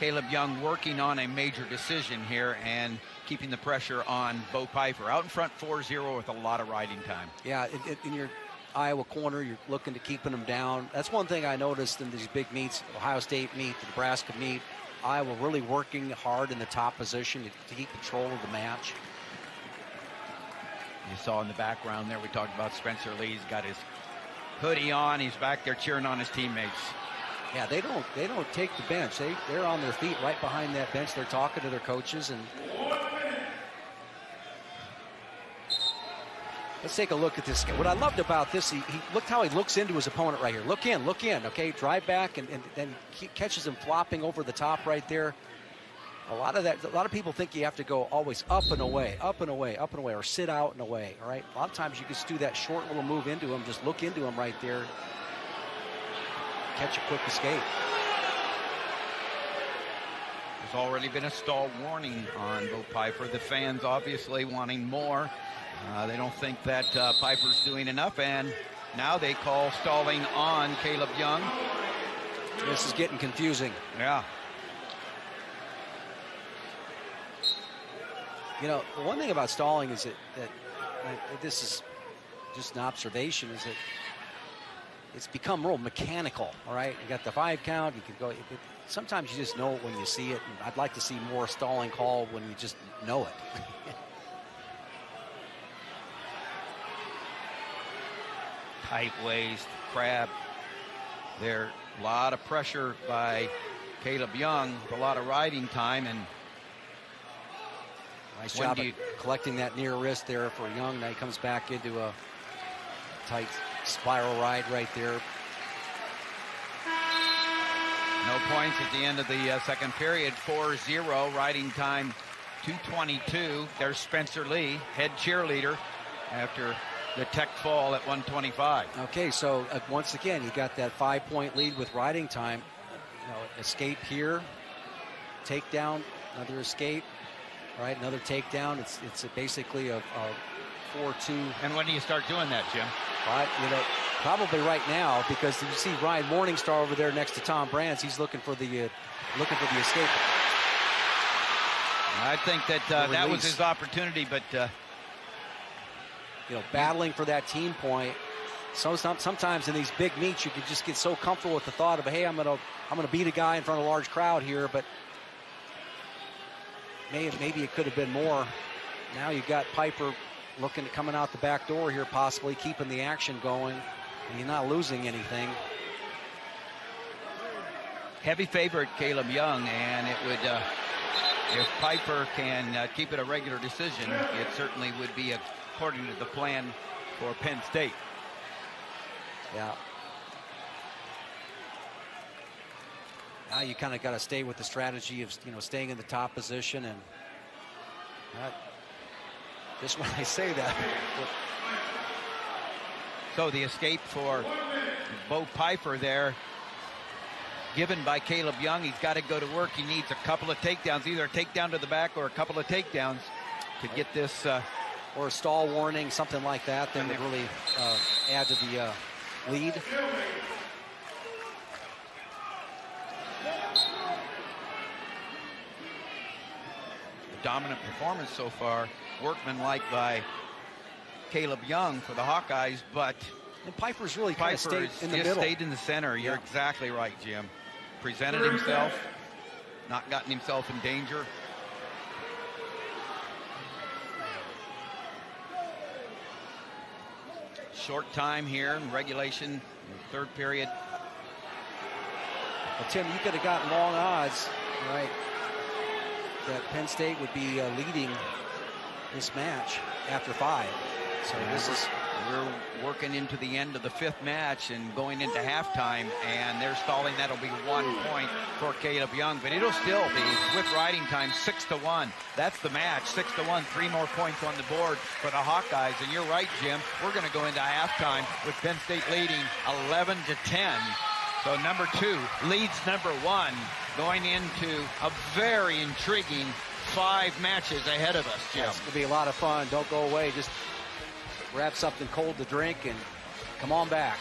Kaleb Young working on a major decision here and keeping the pressure on Bo Pipher. Out in front 4-0 with a lot of riding time. Yeah, in your Iowa corner, you're looking to keeping them down. That's one thing I noticed in these big meets, Ohio State meet, the Nebraska meet. Iowa really working hard in the top position to keep control of the match. You saw in the background there, we talked about Spencer Lee. He's got his hoodie on. He's back there cheering on his teammates. Yeah, they don't take the bench. They're on their feet right behind that bench. They're talking to their coaches. And let's take a look at this guy. What I loved about this, he looked how he looks into his opponent right here. Look in, okay? Drive back, and then he catches him flopping over the top right there. A lot of people think you have to go always up and away, or sit out and away, all right? A lot of times you just do that short little move into him, just look into him right there, catch a quick escape. There's already been a stall warning on Bo Pipher. The fans obviously wanting more. They don't think that Piper's doing enough, and now they call stalling on Kaleb Young. This is getting confusing. Yeah. You know, the one thing about stalling is that this is just an observation, is that it's become real mechanical, all right? You got the 5 count, you can go. Sometimes you just know it when you see it, and I'd like to see more stalling call when you just know it. Tight waist, crab. There, a lot of pressure by Kaleb Young, a lot of riding time, and nice job collecting that near wrist there for Young. Now he comes back into a tight spiral ride right there. No points at the end of the second period. 4-0, riding time 2:22. There's Spencer Lee, head cheerleader, after the tech fall at 125. Okay, so once again, you got that 5-point lead with riding time. You know, escape here, takedown, another escape, right? Another takedown. It's basically a 4-2. And when do you start doing that, Jim? Right, you know, probably right now, because you see Ryan Morningstar over there next to Tom Brands. He's looking for the escape. I think that that was his opportunity, but you know, battling for that team point. So sometimes in these big meets, you can just get so comfortable with the thought of, hey, I'm gonna beat a guy in front of a large crowd here, but maybe it could have been more. Now you've got Pipher looking at coming out the back door here, possibly keeping the action going, and you're not losing anything. Heavy favorite, Kaleb Young, and it would, if Pipher can keep it a regular decision, it certainly would be according to the plan for Penn State. Yeah. Now you kind of got to stay with the strategy of, you know, staying in the top position, and just when I say that. So the escape for Bo Pipher there, given by Kaleb Young. He's got to go to work. He needs a couple of takedowns, either a takedown to the back or a couple of takedowns to get this. Or a stall warning, something like that, then would really add to the lead. Dominant performance so far. Workmanlike by Kaleb Young for the Hawkeyes, but And Pipher's really kind of Pipher stayed in the just middle. stayed in the center. You're Yeah. exactly right, Jim. Presented himself, not gotten himself in danger. Short time here in regulation, in the third period. Well, Tim, you could have gotten long odds, right, that Penn State would be leading this match after 5. So this is... We're working into the end of the 5th match and going into halftime, and they're stalling. That'll be 1 point for Kaleb Young, but it'll still be, with riding time, 6-1. That's the match, 6-1, 3 more points on the board for the Hawkeyes. And you're right, Jim, we're going to go into halftime with Penn State leading 11-10. So number 2 leads number 1, going into a very intriguing 5 matches ahead of us, Jim. It's going to be a lot of fun. Don't go away. Just grab something cold to drink and come on back.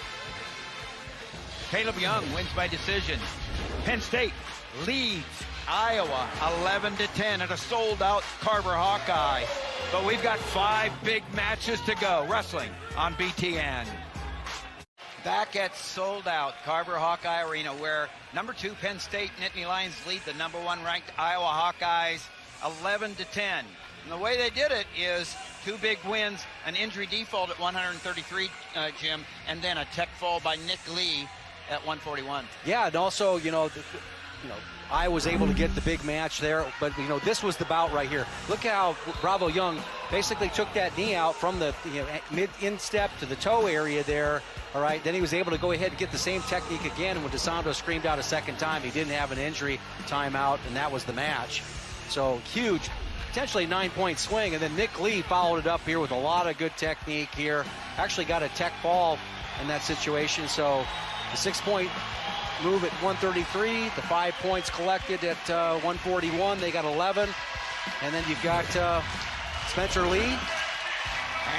Kaleb Young wins by decision. Penn State leads Iowa 11-10 at a sold-out Carver Hawkeye. But we've got 5 big matches to go. Wrestling on BTN. Back at sold-out Carver Hawkeye Arena, where number 2 Penn State Nittany Lions lead the number 1 ranked Iowa Hawkeyes 11-10. And the way they did it is 2 big wins, an injury default at 133, Jim, and then a tech fall by Nick Lee at 141. Yeah, and also, I was able to get the big match there, but, this was the bout right here. Look how Bravo Young basically took that knee out from the mid-instep to the toe area there, all right? Then he was able to go ahead and get the same technique again, and when DeSanto screamed out a second time, he didn't have an injury timeout, and that was the match. So huge, potentially 9-point swing, and then Nick Lee followed it up here with a lot of good technique here. Actually got a tech fall in that situation, so the 6-point move at 133, the 5 points collected at 141. They got 11, and then you've got Spencer Lee.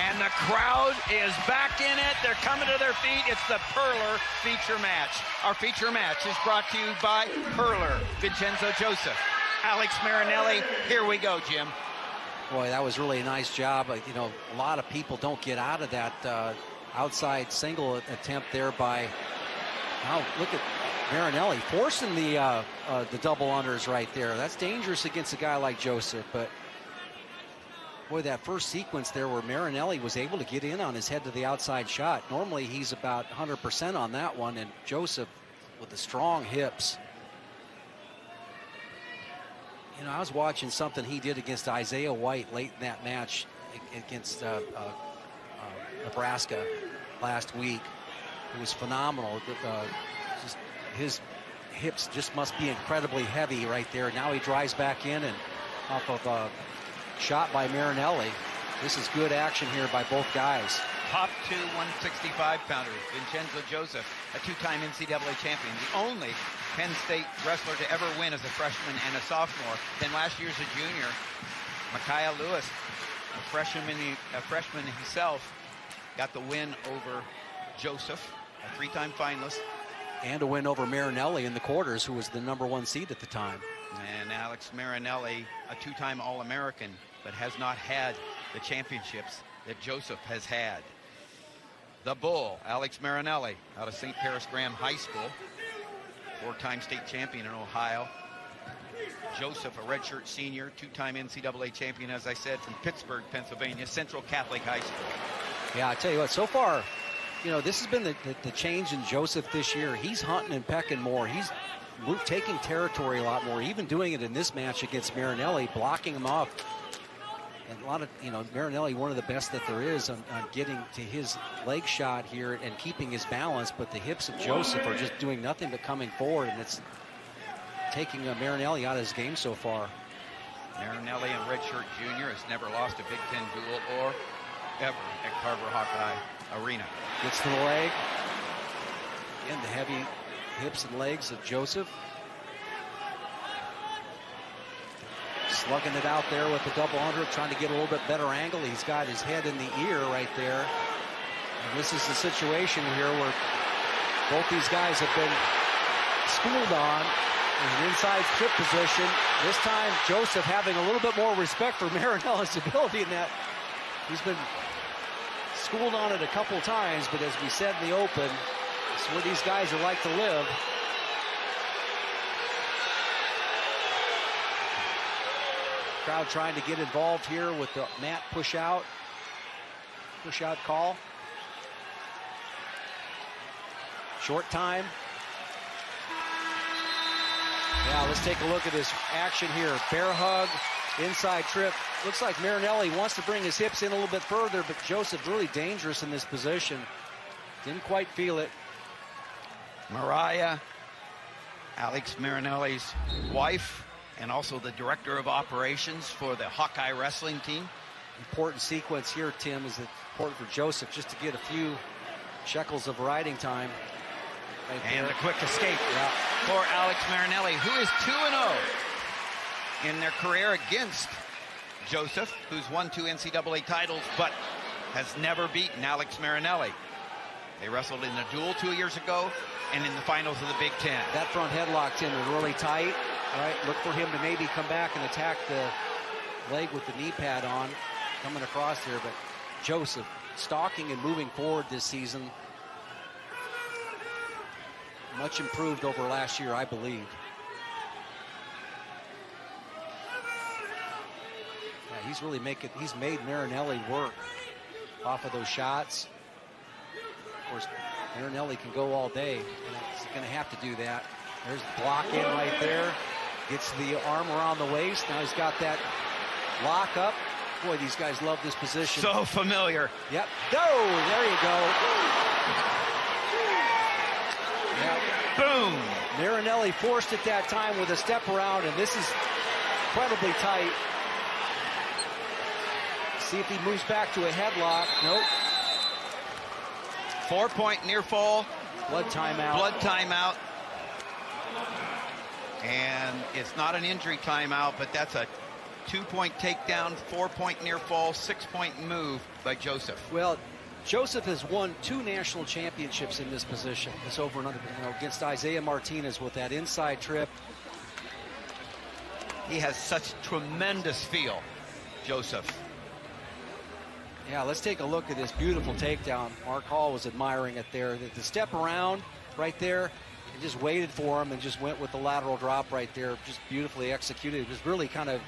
And the crowd is back in it. They're coming to their feet. It's the Perler feature match. Our feature match is brought to you by Perler, Vincenzo Joseph, Alex Marinelli. Here we go, Jim. Boy, that was really a nice job. A lot of people don't get out of that outside single attempt there by, look at Marinelli forcing the double unders right there. That's dangerous against a guy like Joseph, but boy, that first sequence there where Marinelli was able to get in on his head to the outside shot. Normally he's about 100% on that one, and Joseph with the strong hips. I was watching something he did against Isaiah White late in that match against Nebraska last week. It was phenomenal. Just his hips just must be incredibly heavy right there. Now he drives back in and off of a shot by Marinelli. This is good action here by both guys. Top 2 165-pounders. Vincenzo Joseph, a 2-time NCAA champion, the only Penn State wrestler to ever win as a freshman and a sophomore. Then last year as a junior, Micaiah Lewis, a freshman himself, got the win over Joseph, a 3-time finalist. And a win over Marinelli in the quarters, who was the number 1 seed at the time. And Alex Marinelli, a 2-time All-American, but has not had the championships that Joseph has had. The Bull, Alex Marinelli, out of St. Paris Graham High School, 4-time state champion in Ohio. Joseph, a redshirt senior, 2-time NCAA champion, as I said, from Pittsburgh, Pennsylvania, Central Catholic High School. Yeah, I tell you what, so far, this has been the change in Joseph this year. He's hunting and pecking more. He's taking territory a lot more, even doing it in this match against Marinelli, blocking him off. And a lot of, Marinelli, one of the best that there is on getting to his leg shot here and keeping his balance, but the hips of Joseph are just doing nothing but coming forward, and it's taking Marinelli out of his game so far. Marinelli, a redshirt junior, has never lost a Big Ten duel or ever at Carver Hawkeye Arena. Gets to the leg. Again, the heavy hips and legs of Joseph. Slugging it out there with the double under, trying to get a little bit better angle. He's got his head in the ear right there. And this is the situation here where both these guys have been schooled on in an inside trip position. This time, Joseph having a little bit more respect for Marinelli's ability in that. He's been schooled on it a couple times, but as we said in the open, it's where these guys are like to live. Crowd trying to get involved here with the mat push out call. Short time. Yeah, let's take a look at this action here. Bear hug, inside trip. Looks like Marinelli wants to bring his hips in a little bit further, but Joseph really dangerous in this position. Didn't quite feel it. Mariah, Alex Marinelli's wife, and also the director of operations for the Hawkeye wrestling team. Important sequence here, Tim, is it important for Joseph just to get a few shekels of riding time. Right And there. a quick escape for Alex Marinelli, who is 2-0 in their career against Joseph, who's won 2 NCAA titles, but has never beaten Alex Marinelli. They wrestled in a duel 2 years ago and in the finals of the Big Ten. That front headlock, Tim, is really tight. All right, look for him to maybe come back and attack the leg with the knee pad on, coming across here. But Joseph stalking and moving forward this season. Much improved over last year, I believe. Yeah, he's made Marinelli work off of those shots. Of course, Marinelli can go all day, and he's going to have to do that. There's the block in right there. Gets the arm around the waist. Now he's got that lock up. Boy, these guys love this position. So familiar. Yep. Oh, there you go. Yep. Boom. Marinelli forced it that time with a step around, and this is incredibly tight. See if he moves back to a headlock. Nope. 4-point near fall. Blood timeout. Blood timeout. And it's not an injury timeout, but that's a 2-point takedown, 4-point near fall, 6-point move by Joseph. Well, Joseph has won 2 national championships in this position. This over and under, against Isaiah Martinez with that inside trip. He has such tremendous feel, Joseph. Yeah, let's take a look at this beautiful takedown. Mark Hall was admiring it there. The step around right there, and just waited for him and just went with the lateral drop right there. Just beautifully executed. It was really kind of,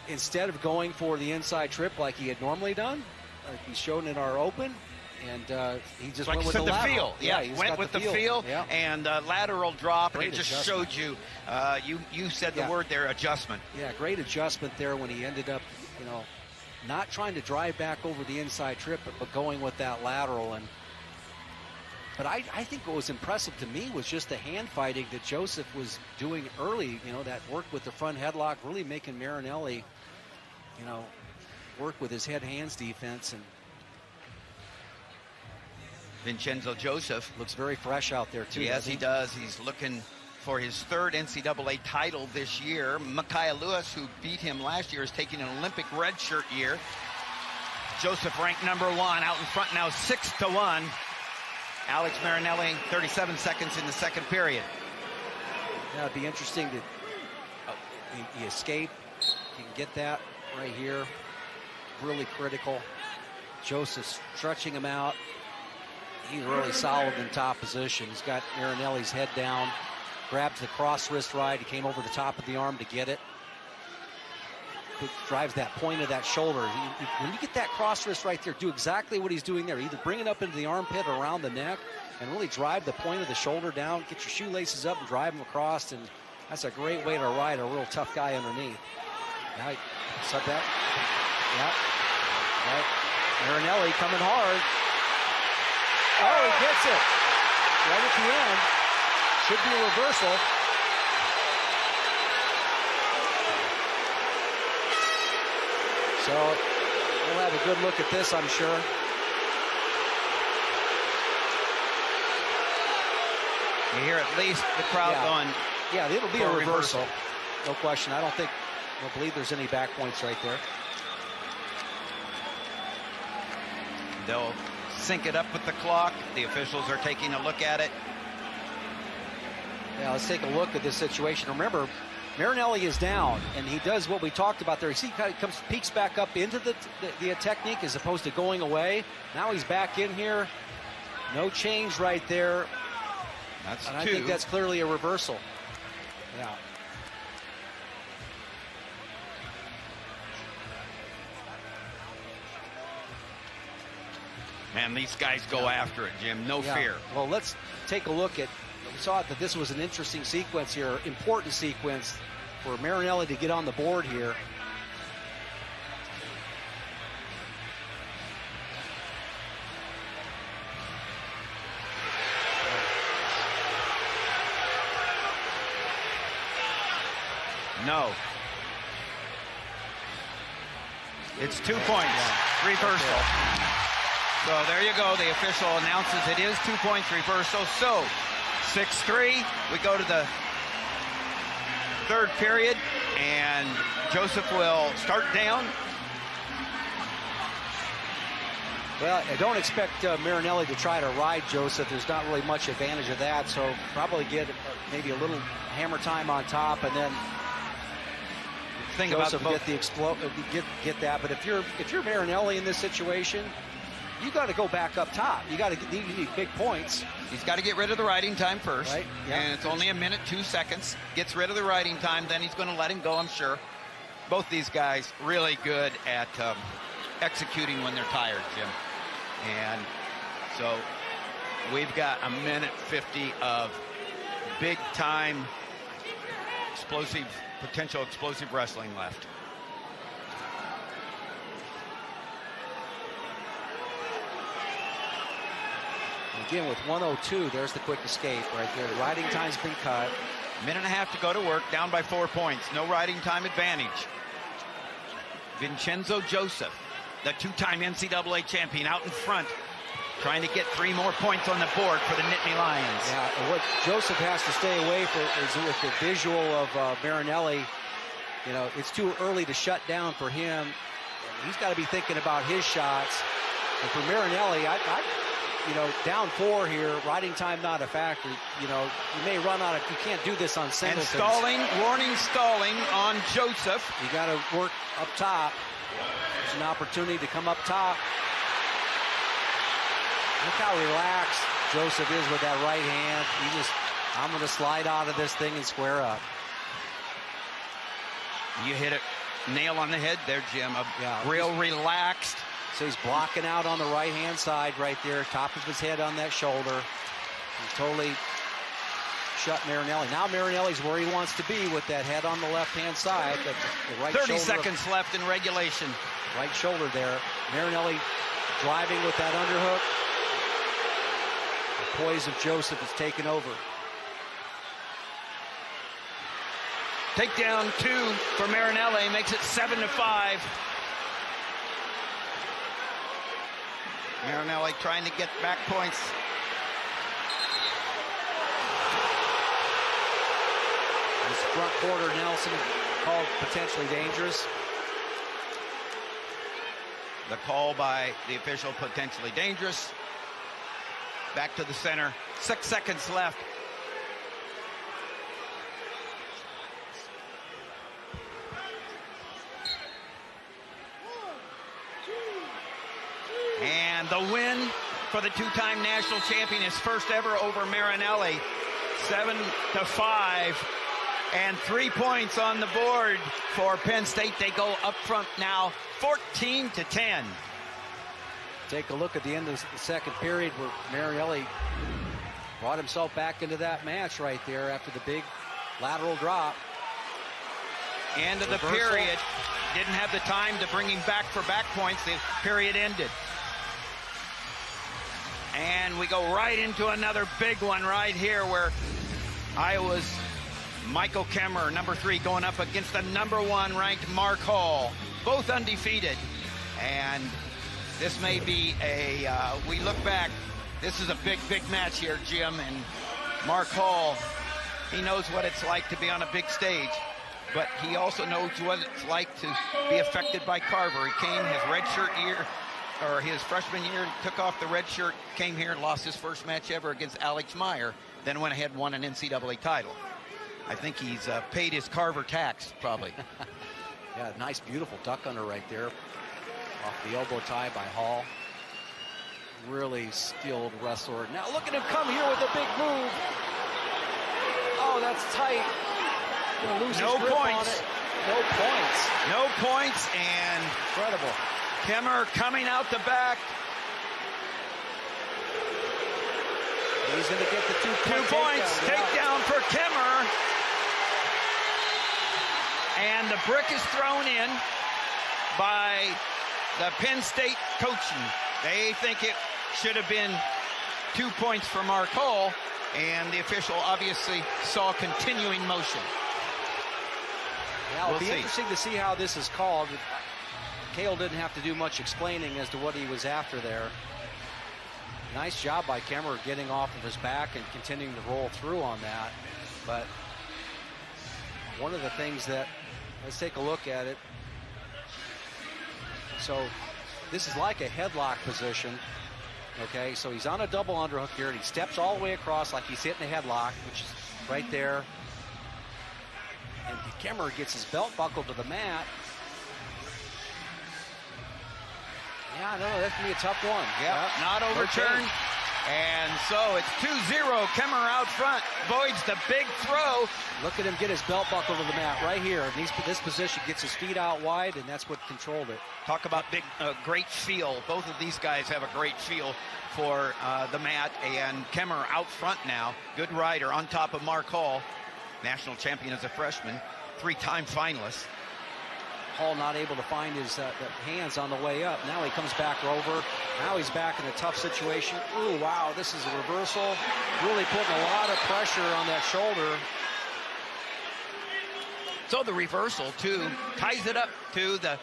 instead of going for the inside trip like he had normally done, like he showed in our open, and he just Like went with the lateral. feel. Yeah, he's went got with the feel yeah. and lateral drop. Great and it just adjustment. showed you, you said the Yeah. word there, adjustment. Yeah, great adjustment there when he ended up, not trying to drive back over the inside trip, but going with that lateral. But I think what was impressive to me was just the hand fighting that Joseph was doing early, that work with the front headlock, really making Marinelli, work with his head-hands defense. And Vincenzo Joseph. looks very fresh out there, too. Yes, he does. He's looking for his 3rd NCAA title this year. Micaiah Lewis, who beat him last year, is taking an Olympic redshirt year. Joseph ranked #1, out in front now 6-1. Alex Marinelli, 37 seconds in the second period. Yeah, it'd be interesting to he escape. You can get that right here. Really critical. Joseph stretching him out. He's really solid in top position. He's got Marinelli's head down. Grabs the cross wrist ride. He came over the top of the arm to get it. Drives that point of that shoulder. When you get that cross wrist right there, do exactly what he's doing there. Either bring it up into the armpit or around the neck and really drive the point of the shoulder down. Get your shoelaces up and drive them across. And that's a great way to ride a real tough guy underneath. Now he sub that. Yeah. Right. Marinelli coming hard. Oh, he gets it. Right at the end. Should be a reversal. So we'll have a good look at this, I'm sure. You hear at least the crowd going. Yeah, it'll be for a reversal. No question. I don't believe there's any back points right there. They'll sync it up with the clock. The officials are taking a look at it. Yeah, let's take a look at this situation. Remember, Marinelli is down, and he does what we talked about there. You see, he comes, peeks back up into the technique as opposed to going away. Now he's back in here. No change right there. That's and two. I think that's clearly a reversal. Yeah. Man, these guys go after it, Jim. No fear. Well, let's take a look at, we saw that this was an interesting sequence here, important sequence for Marinelli to get on the board here. No. It's 2 points. Reversal. So there you go. The official announces it is 2 points reversal. So 6-3. We go to the third period, and Joseph will start down. Well, I don't expect Marinelli to try to ride Joseph. There's not really much advantage of that, so probably get maybe a little hammer time on top, and then Joseph will get that. But if you're Marinelli in this situation, you got to go back up top. You need big points. He's got to get rid of the riding time first, right? Yeah. And it's only a minute 2 seconds. Gets rid of the riding time, then he's going to let him go, I'm sure. Both these guys really good at executing when they're tired, Jim. And so we've got a minute 50 of big time potential explosive wrestling left. Again, with 1:02, there's the quick escape right there. The riding time's been cut. Minute and a half to go to work, down by 4 points. No riding time advantage. Vincenzo Joseph, the two-time NCAA champion, out in front, trying to get 3 more points on the board for the Nittany Lions. Yeah, and what Joseph has to stay away from is with the visual of Marinelli. You know, it's too early to shut down for him. He's got to be thinking about his shots. And for Marinelli, you know, down 4 here, riding time not a factor. You know, you may run out of, you can't do this on singletons. And stalling, warning stalling on Joseph. You got to work up top. There's an opportunity to come up top. Look how relaxed Joseph is with that right hand. I'm going to slide out of this thing and square up. You hit it nail on the head there, Jim. Real relaxed. So he's blocking out on the right-hand side right there, top of his head on that shoulder. He totally shut Marinelli. Now Marinelli's where he wants to be with that head on the left-hand side. The right 30 seconds left in regulation. Right shoulder there. Marinelli driving with that underhook. The poise of Joseph is taken over. Takedown 2 for Marinelli, makes it 7-5. Marinelli trying to get back points. This front quarter, Nelson called potentially dangerous. The call by the official, potentially dangerous. Back to the center. 6 seconds left. And the win for the two-time national champion, his first ever over Marinelli. 7-5. And 3 points on the board for Penn State. They go up front now, 14-10. Take a look at the end of the second period where Marinelli brought himself back into that match right there after the big lateral drop. End of the period. Didn't have the time to bring him back for back points. The period ended. And we go right into another big one right here where Iowa's Michael Kemerer, number 3, going up against the number 1 ranked Mark Hall. Both undefeated. And this may be we look back, this is a big, big match here, Jim. And Mark Hall, he knows what it's like to be on a big stage. But he also knows what it's like to be affected by Carver. He came his redshirt year, or his freshman year, took off the red shirt, came here and lost his first match ever against Alex Meyer, then went ahead and won an NCAA title. I think he's paid his Carver tax, probably. Yeah, nice, beautiful duck under right there. Off the elbow tie by Hall. Really skilled wrestler. Now look at him come here with a big move. Oh, that's tight. Gonna lose No his grip points. on it. No points. No points, and Incredible. Kemerer coming out the back. He's going to get the 2 2 points. Takedown for Kemerer. And the brick is thrown in by the Penn State coaching. They think it should have been 2 points for Mark Hall, and the official obviously saw continuing motion. Yeah, it'll We'll be see. interesting to see how this is called. Cale didn't have to do much explaining as to what he was after there. Nice job by Kemerer getting off of his back and continuing to roll through on that. But one of the things that, let's take a look at it. So this is like a headlock position. Okay, so he's on a double underhook here, and he steps all the way across like he's hitting a headlock, which is right there. And Kemerer gets his belt buckled to the mat. Yeah, I know, that's going to be a tough one. Yep, not overturned. And so it's 2-0. Kemerer out front, voids the big throw. Look at him get his belt buckle to the mat right here. And this position gets his feet out wide, and that's what controlled it. Talk about big, great feel. Both of these guys have a great feel for the mat. And Kemerer out front now. Good rider on top of Mark Hall. National champion as a freshman. 3-time finalist. Hall not able to find his the hands on the way up. Now he comes back over. Now he's back in a tough situation. Ooh, wow, this is a reversal. Really putting a lot of pressure on that shoulder. So the reversal, too, ties it up to the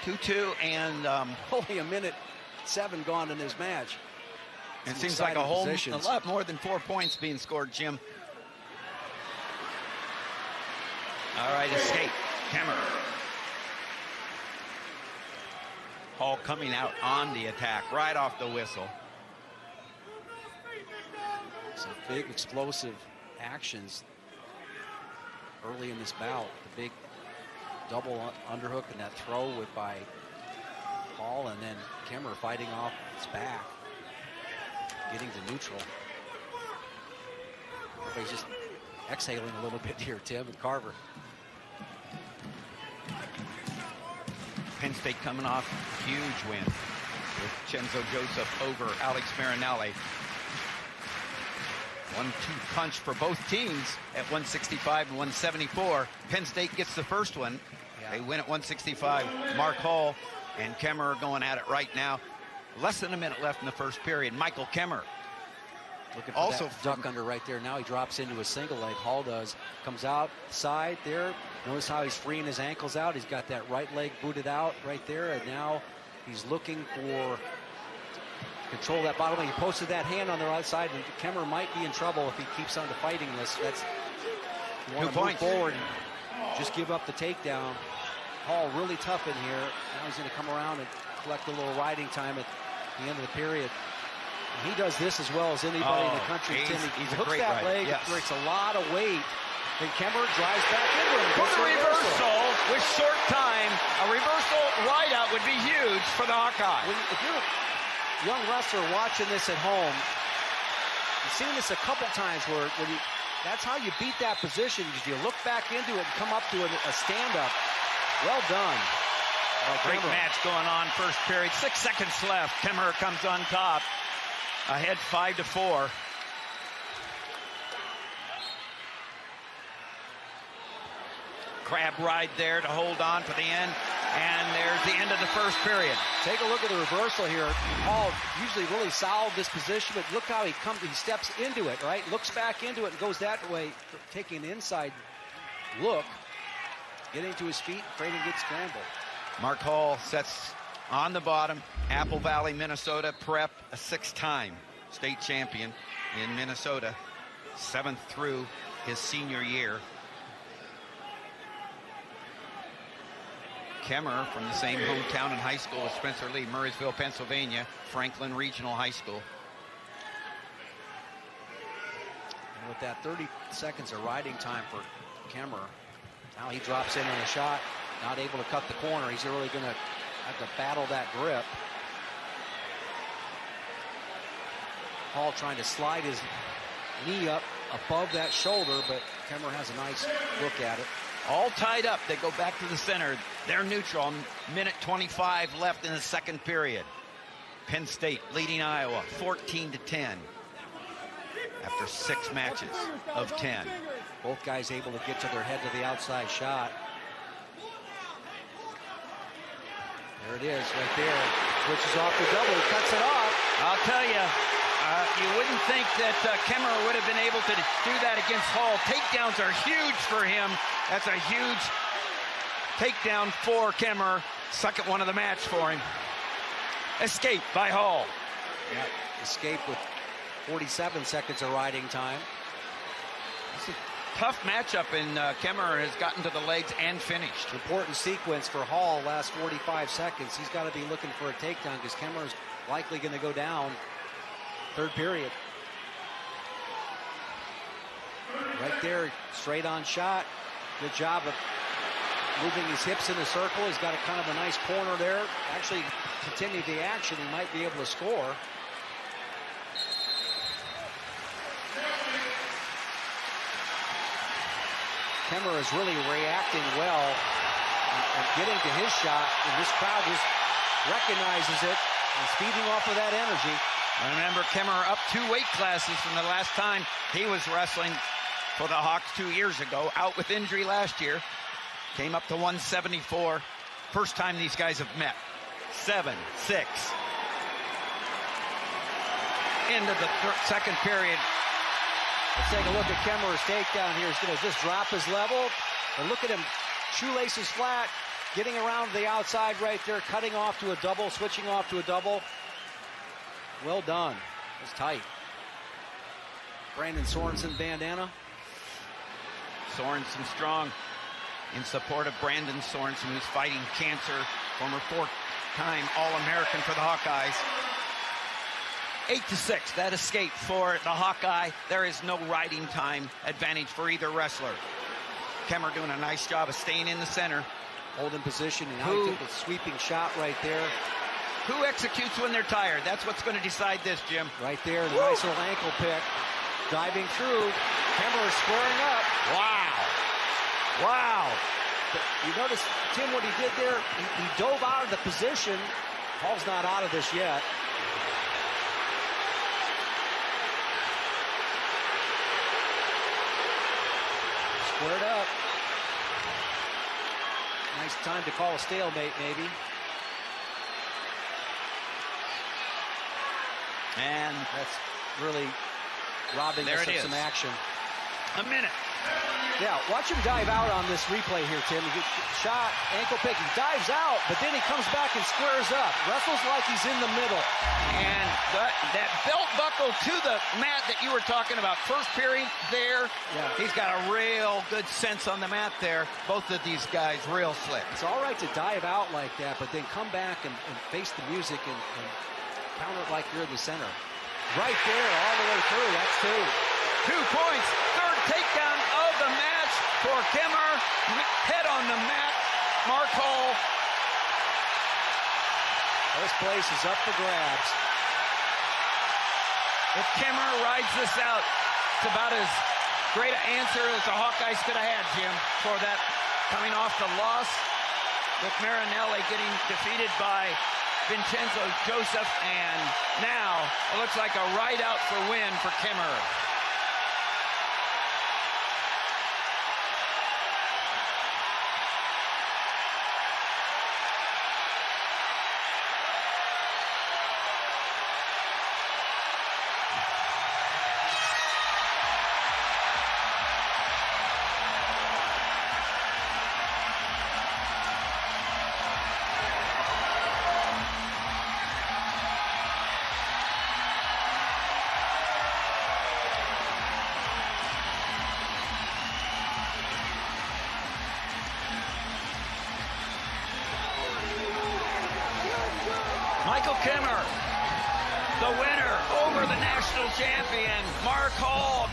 2-2, and Only 1:07 gone in this match. it Some seems like exciting a positions. lot more than 4 points being scored, Jim. All right, escape. Kemerer. Hall coming out on the attack right off the whistle. Some big explosive actions early in this bout. The big double underhook and that throw by Hall, and then Kemerer fighting off his back, getting to neutral. Everybody's just exhaling a little bit here, Tim and Carver. Penn State coming off a huge win with Vincenzo Joseph over Alex Marinelli. 1-2 punch for both teams at 165 and 174. Penn State gets the first one. Yeah. They win at 165. Mark Hall and Kemerer going at it right now. Less than a minute left in the first period. Michael Kemerer. Looking for Also that duck under right there. Now he drops into a single leg. Hall does. Comes out side there. Notice how he's freeing his ankles out. He's got that right leg booted out right there. And now he's looking for control that bottom leg. He posted that hand on the right side. And Kemerer might be in trouble if he keeps on fighting this. That's, you want to move forward and just give up the takedown. Hall really tough in here. Now he's going to come around and collect a little riding time at the end of the period. He does this as well as anybody in the country. Tim, he hooks that leg, yes. Breaks a lot of weight. Then Kemerer drives back into him. For the reversal with short time, a reversal rideout would be huge for the Hawkeye. If you're a young wrestler watching this at home, you've seen this a couple times where that's how you beat that position. You look back into it and come up to a stand-up. Well done. Great match going on first period. 6 seconds left. Kemerer comes on top. Ahead 5-4. Crab ride there to hold on for the end. And there's the end of the first period. Take a look at the reversal here. Hall usually really solid this position, but look how he steps into it, right? Looks back into it and goes that way, taking an inside look, getting to his feet, creating a good scramble. Mark Hall sets on the bottom. Apple Valley, Minnesota prep, a 6-time state champion in Minnesota, 7th through his senior year. Kemerer from the same hometown and high school as Spencer Lee, Murrysville, Pennsylvania, Franklin Regional High School. With that 30 seconds of riding time for Kemerer. Now he drops in on a shot, not able to cut the corner. He's really going to have to battle that grip. Hall trying to slide his knee up above that shoulder, but Kemerer has a nice look at it. All tied up. They go back to the center. They're neutral. Minute 25 left in the second period. Penn State leading Iowa 14-10 after 6 matches of 10. Both guys able to get to their head to the outside shot. There it is right there. Switches off the double. He cuts it off. I'll tell you, you wouldn't think that Kemerer would have been able to do that against Hall. Takedowns are huge for him. That's a huge takedown for Kemerer. Second one of the match for him. Escape by Hall. Yep. Escape with 47 seconds of riding time. It's a tough matchup, and Kemerer has gotten to the legs and finished. Important sequence for Hall, last 45 seconds. He's got to be looking for a takedown because Kemerer's likely going to go down third period. Right there, straight on shot. Good job of moving his hips in a circle. He's got a kind of a nice corner there. Actually, continue the action. He might be able to score. Kemerer is really reacting well and getting to his shot, and this crowd just recognizes it and feeding off of that energy. Remember, Kemerer up 2 weight classes from the last time he was wrestling for the Hawks 2 years ago. Out with injury last year. Came up to 174. First time these guys have met. 7-6. Into the second period. Let's take a look at Kemerer's takedown here. He's going to just drop his level. And look at him, shoelaces flat, getting around the outside right there, cutting off to a double, switching off to a double. Well done. It's tight. Brandon Sorensen bandana. Sorensen strong in support of Brandon Sorensen, who's fighting cancer, former 4-time All-American for the Hawkeyes. 8-6, that escape for the Hawkeye. There is no riding time advantage for either wrestler. Kemerer doing a nice job of staying in the center. Holding position, and now he took a sweeping shot right there. Who executes when they're tired? That's what's going to decide this, Jim. Right there, the nice little ankle pick. Diving through. Kemerer squaring up. Wow. Wow. But you notice, Tim, what he did there? He dove out of the position. Hall's not out of this yet. Squared up. Nice time to call a stalemate, maybe. And that's really robbing us of some action. A minute. Yeah, watch him dive out on this replay here, Tim. He gets shot, ankle pick, he dives out, but then he comes back and squares up. Wrestles like he's in the middle. And that belt buckle to the mat that you were talking about, first period there, he's got a real good sense on the mat there. Both of these guys real slick. It's all right to dive out like that, but then come back and face the music and counter it like you're in the center. Right there, all the way through, that's 2. 2 points, third takedown of the match for Kemerer. Head on the mat, Mark Hall. This place is up for grabs. If Kemerer rides this out, it's about as great an answer as the Hawkeyes could have had, Jim, for that coming off the loss with Marinelli getting defeated by Vincenzo Joseph, and now it looks like a ride out for win for Kemerer. Kemerer, the winner over the national champion, Mark Hall,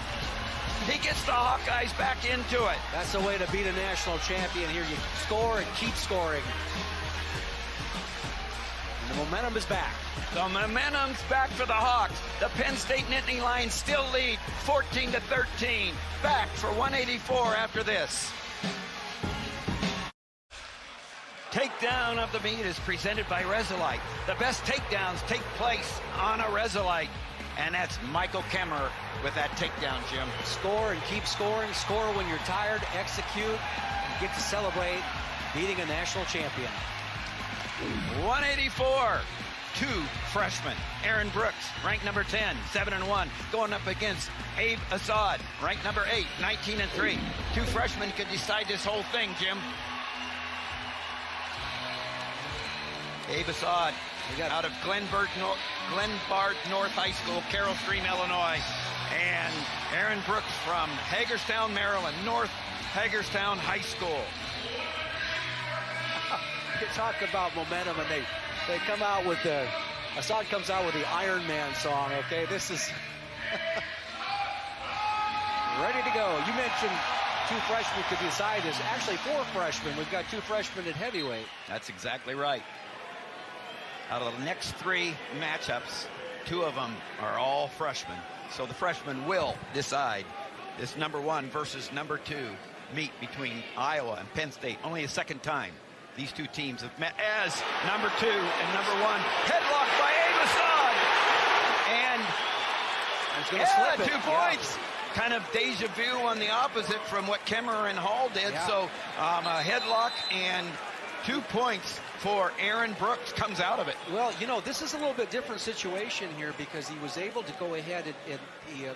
He gets the Hawkeyes back into it. That's the way to beat a national champion here. You score and keep scoring. And the momentum is back. The momentum's back for the Hawks. The Penn State Nittany Lions still lead 14-13. Back for 184 after this. Takedown of the meet is presented by Resolite. The best takedowns take place on a Resolite. And that's Michael Kemerer with that takedown, Jim. Score and keep scoring. Score when you're tired. Execute. And get to celebrate beating a national champion. 184. Two freshmen. Aaron Brooks, ranked number 10, 7-1, going up against Abe Assad, ranked number 8, 19-3. Two freshmen could decide this whole thing, Jim. Abe Assad out of Glenbard North High School, Carroll Stream, Illinois. And Aaron Brooks from Hagerstown, Maryland, North Hagerstown High School. You talk about momentum, and they come out with the, Assad comes out with the Iron Man song, okay? This is ready to go. You mentioned two freshmen could decide this. Actually, four freshmen. We've got two freshmen at heavyweight. That's exactly right. Out of the next three matchups, two of them are all freshmen. So the freshmen will decide this number 1 versus number 2 meet between Iowa and Penn State. Only a second time these two teams have met as number 2 and number 1. Headlock by Abe Assad. And He's going to slip it. 2 points. Yeah. Kind of deja vu on the opposite from what Kemerer and Hall did. Yeah. So a headlock and 2 points for Aaron Brooks comes out of it. Well, you know, this is a little bit different situation here because he was able to go ahead and the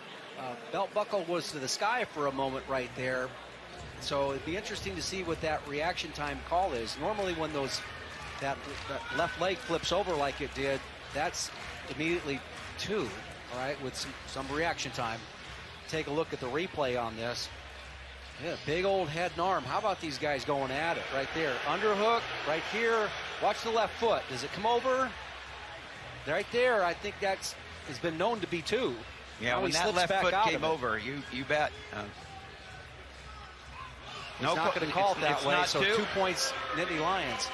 belt buckle was to the sky for a moment right there. So it'd be interesting to see what that reaction time call is. Normally when that left leg flips over like it did, that's immediately 2, all right, with some reaction time. Take a look at the replay on this. Yeah, big old head and arm. How about these guys going at it right there? Underhook right here. Watch the left foot. Does it come over? Right there, I think has been known to be 2. Yeah, now when that left foot came over, you bet. He's not going to call it that way, so 2 points, Nittany Lions.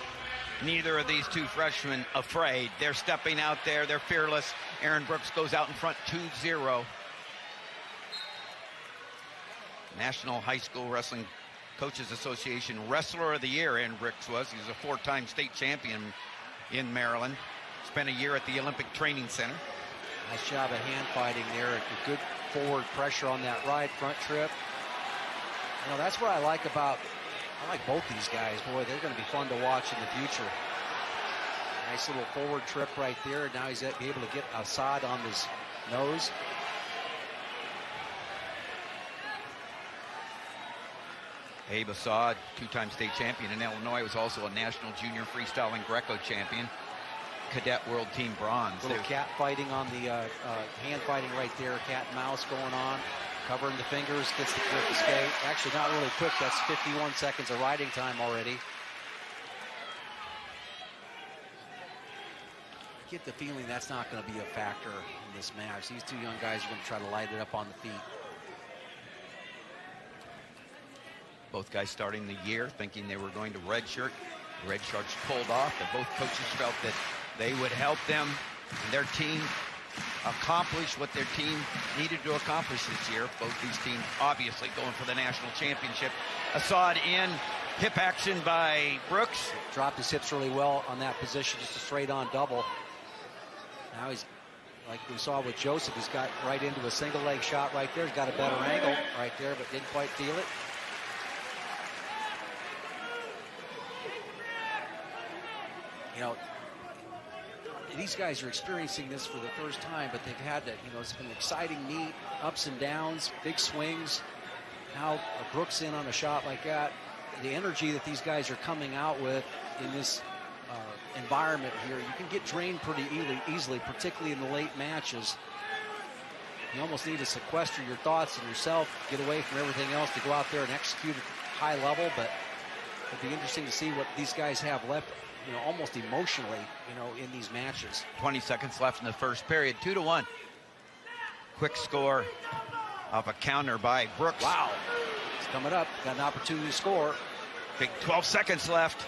Neither of these two freshmen afraid. They're stepping out there. They're fearless. Aaron Brooks goes out in front 2-0. National High School Wrestling Coaches Association Wrestler of the Year, Aaron Brooks was. He was a 4-time state champion in Maryland. Spent a year at the Olympic Training Center. Nice job of hand fighting there. A good forward pressure on that ride, front trip. You know, that's what I like both these guys. Boy, they're going to be fun to watch in the future. Nice little forward trip right there. Now he's able to get Assad on his nose. Abe Assad, 2-time state champion in Illinois, was also a national junior freestyling Greco champion. Cadet world team bronze. Little cat fighting on the hand fighting right there. Cat and mouse going on. Covering the fingers, gets the quick escape. Actually, not really quick. That's 51 seconds of riding time already. Get the feeling that's not going to be a factor in this match. These two young guys are going to try to light it up on the feet. Both guys starting the year thinking they were going to redshirt. Redshirts pulled off, but both coaches felt that they would help them and their team accomplish what their team needed to accomplish this year. Both these teams obviously going for the national championship. Assad in, hip action by Brooks. Dropped his hips really well on that position, just a straight on double. Now he's, like we saw with Joseph, he's got right into a single leg shot right there. He's got a better angle right there, but didn't quite feel it. You know, these guys are experiencing this for the first time, but they've had to, you know, it's been an exciting meet, ups and downs, big swings. Now Brooks in on a shot like that. The energy that these guys are coming out with in this environment here, you can get drained pretty easily, particularly in the late matches. You almost need to sequester your thoughts and yourself, get away from everything else to go out there and execute at a high level, but it'd be interesting to see what these guys have left, you know, almost emotionally, you know, in these matches. 20 seconds left in the first period, 2-1. Quick score of a counter by Brooks. Wow. It's coming up. Got an opportunity to score. Big 12 seconds left.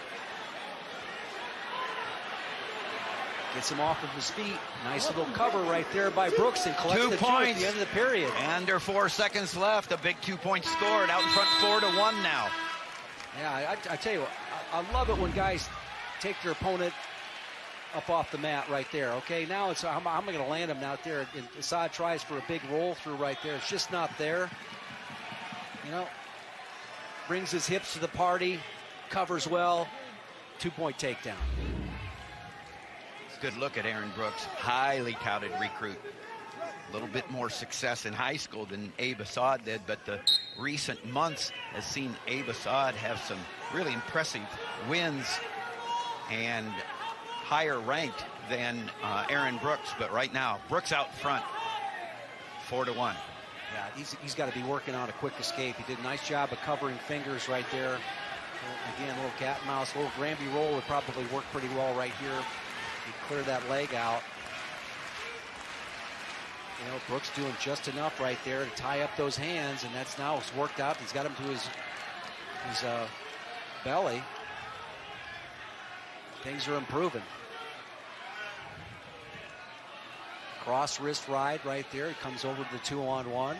Gets him off of his feet. Nice little cover right there by Brooks and collects 2 the two points at the end of the period. Under 4 seconds left. A big 2-point scored. Out in front 4-1 now. Yeah, I tell you what, I love it when guys take their opponent up off the mat right there. Okay, now it's I'm going to land him out there. And Assad tries for a big roll through right there. It's just not there. You know, brings his hips to the party, covers well, 2-point takedown. Good look at Aaron Brooks, highly touted recruit. A little bit more success in high school than Abe Assad did, but the recent months has seen Abe Assad have some really impressive wins and higher ranked than Aaron Brooks. But right now, Brooks out front, 4-1. Yeah, he's got to be working on a quick escape. He did a nice job of covering fingers right there. Again, a little cat and mouse, a little Granby roll would probably work pretty well right here. He cleared that leg out. You know, Brooks doing just enough right there to tie up those hands, and that's now it's worked out. He's got him to his belly. Things are improving. Cross wrist ride right there. He comes over to the 2-on-1.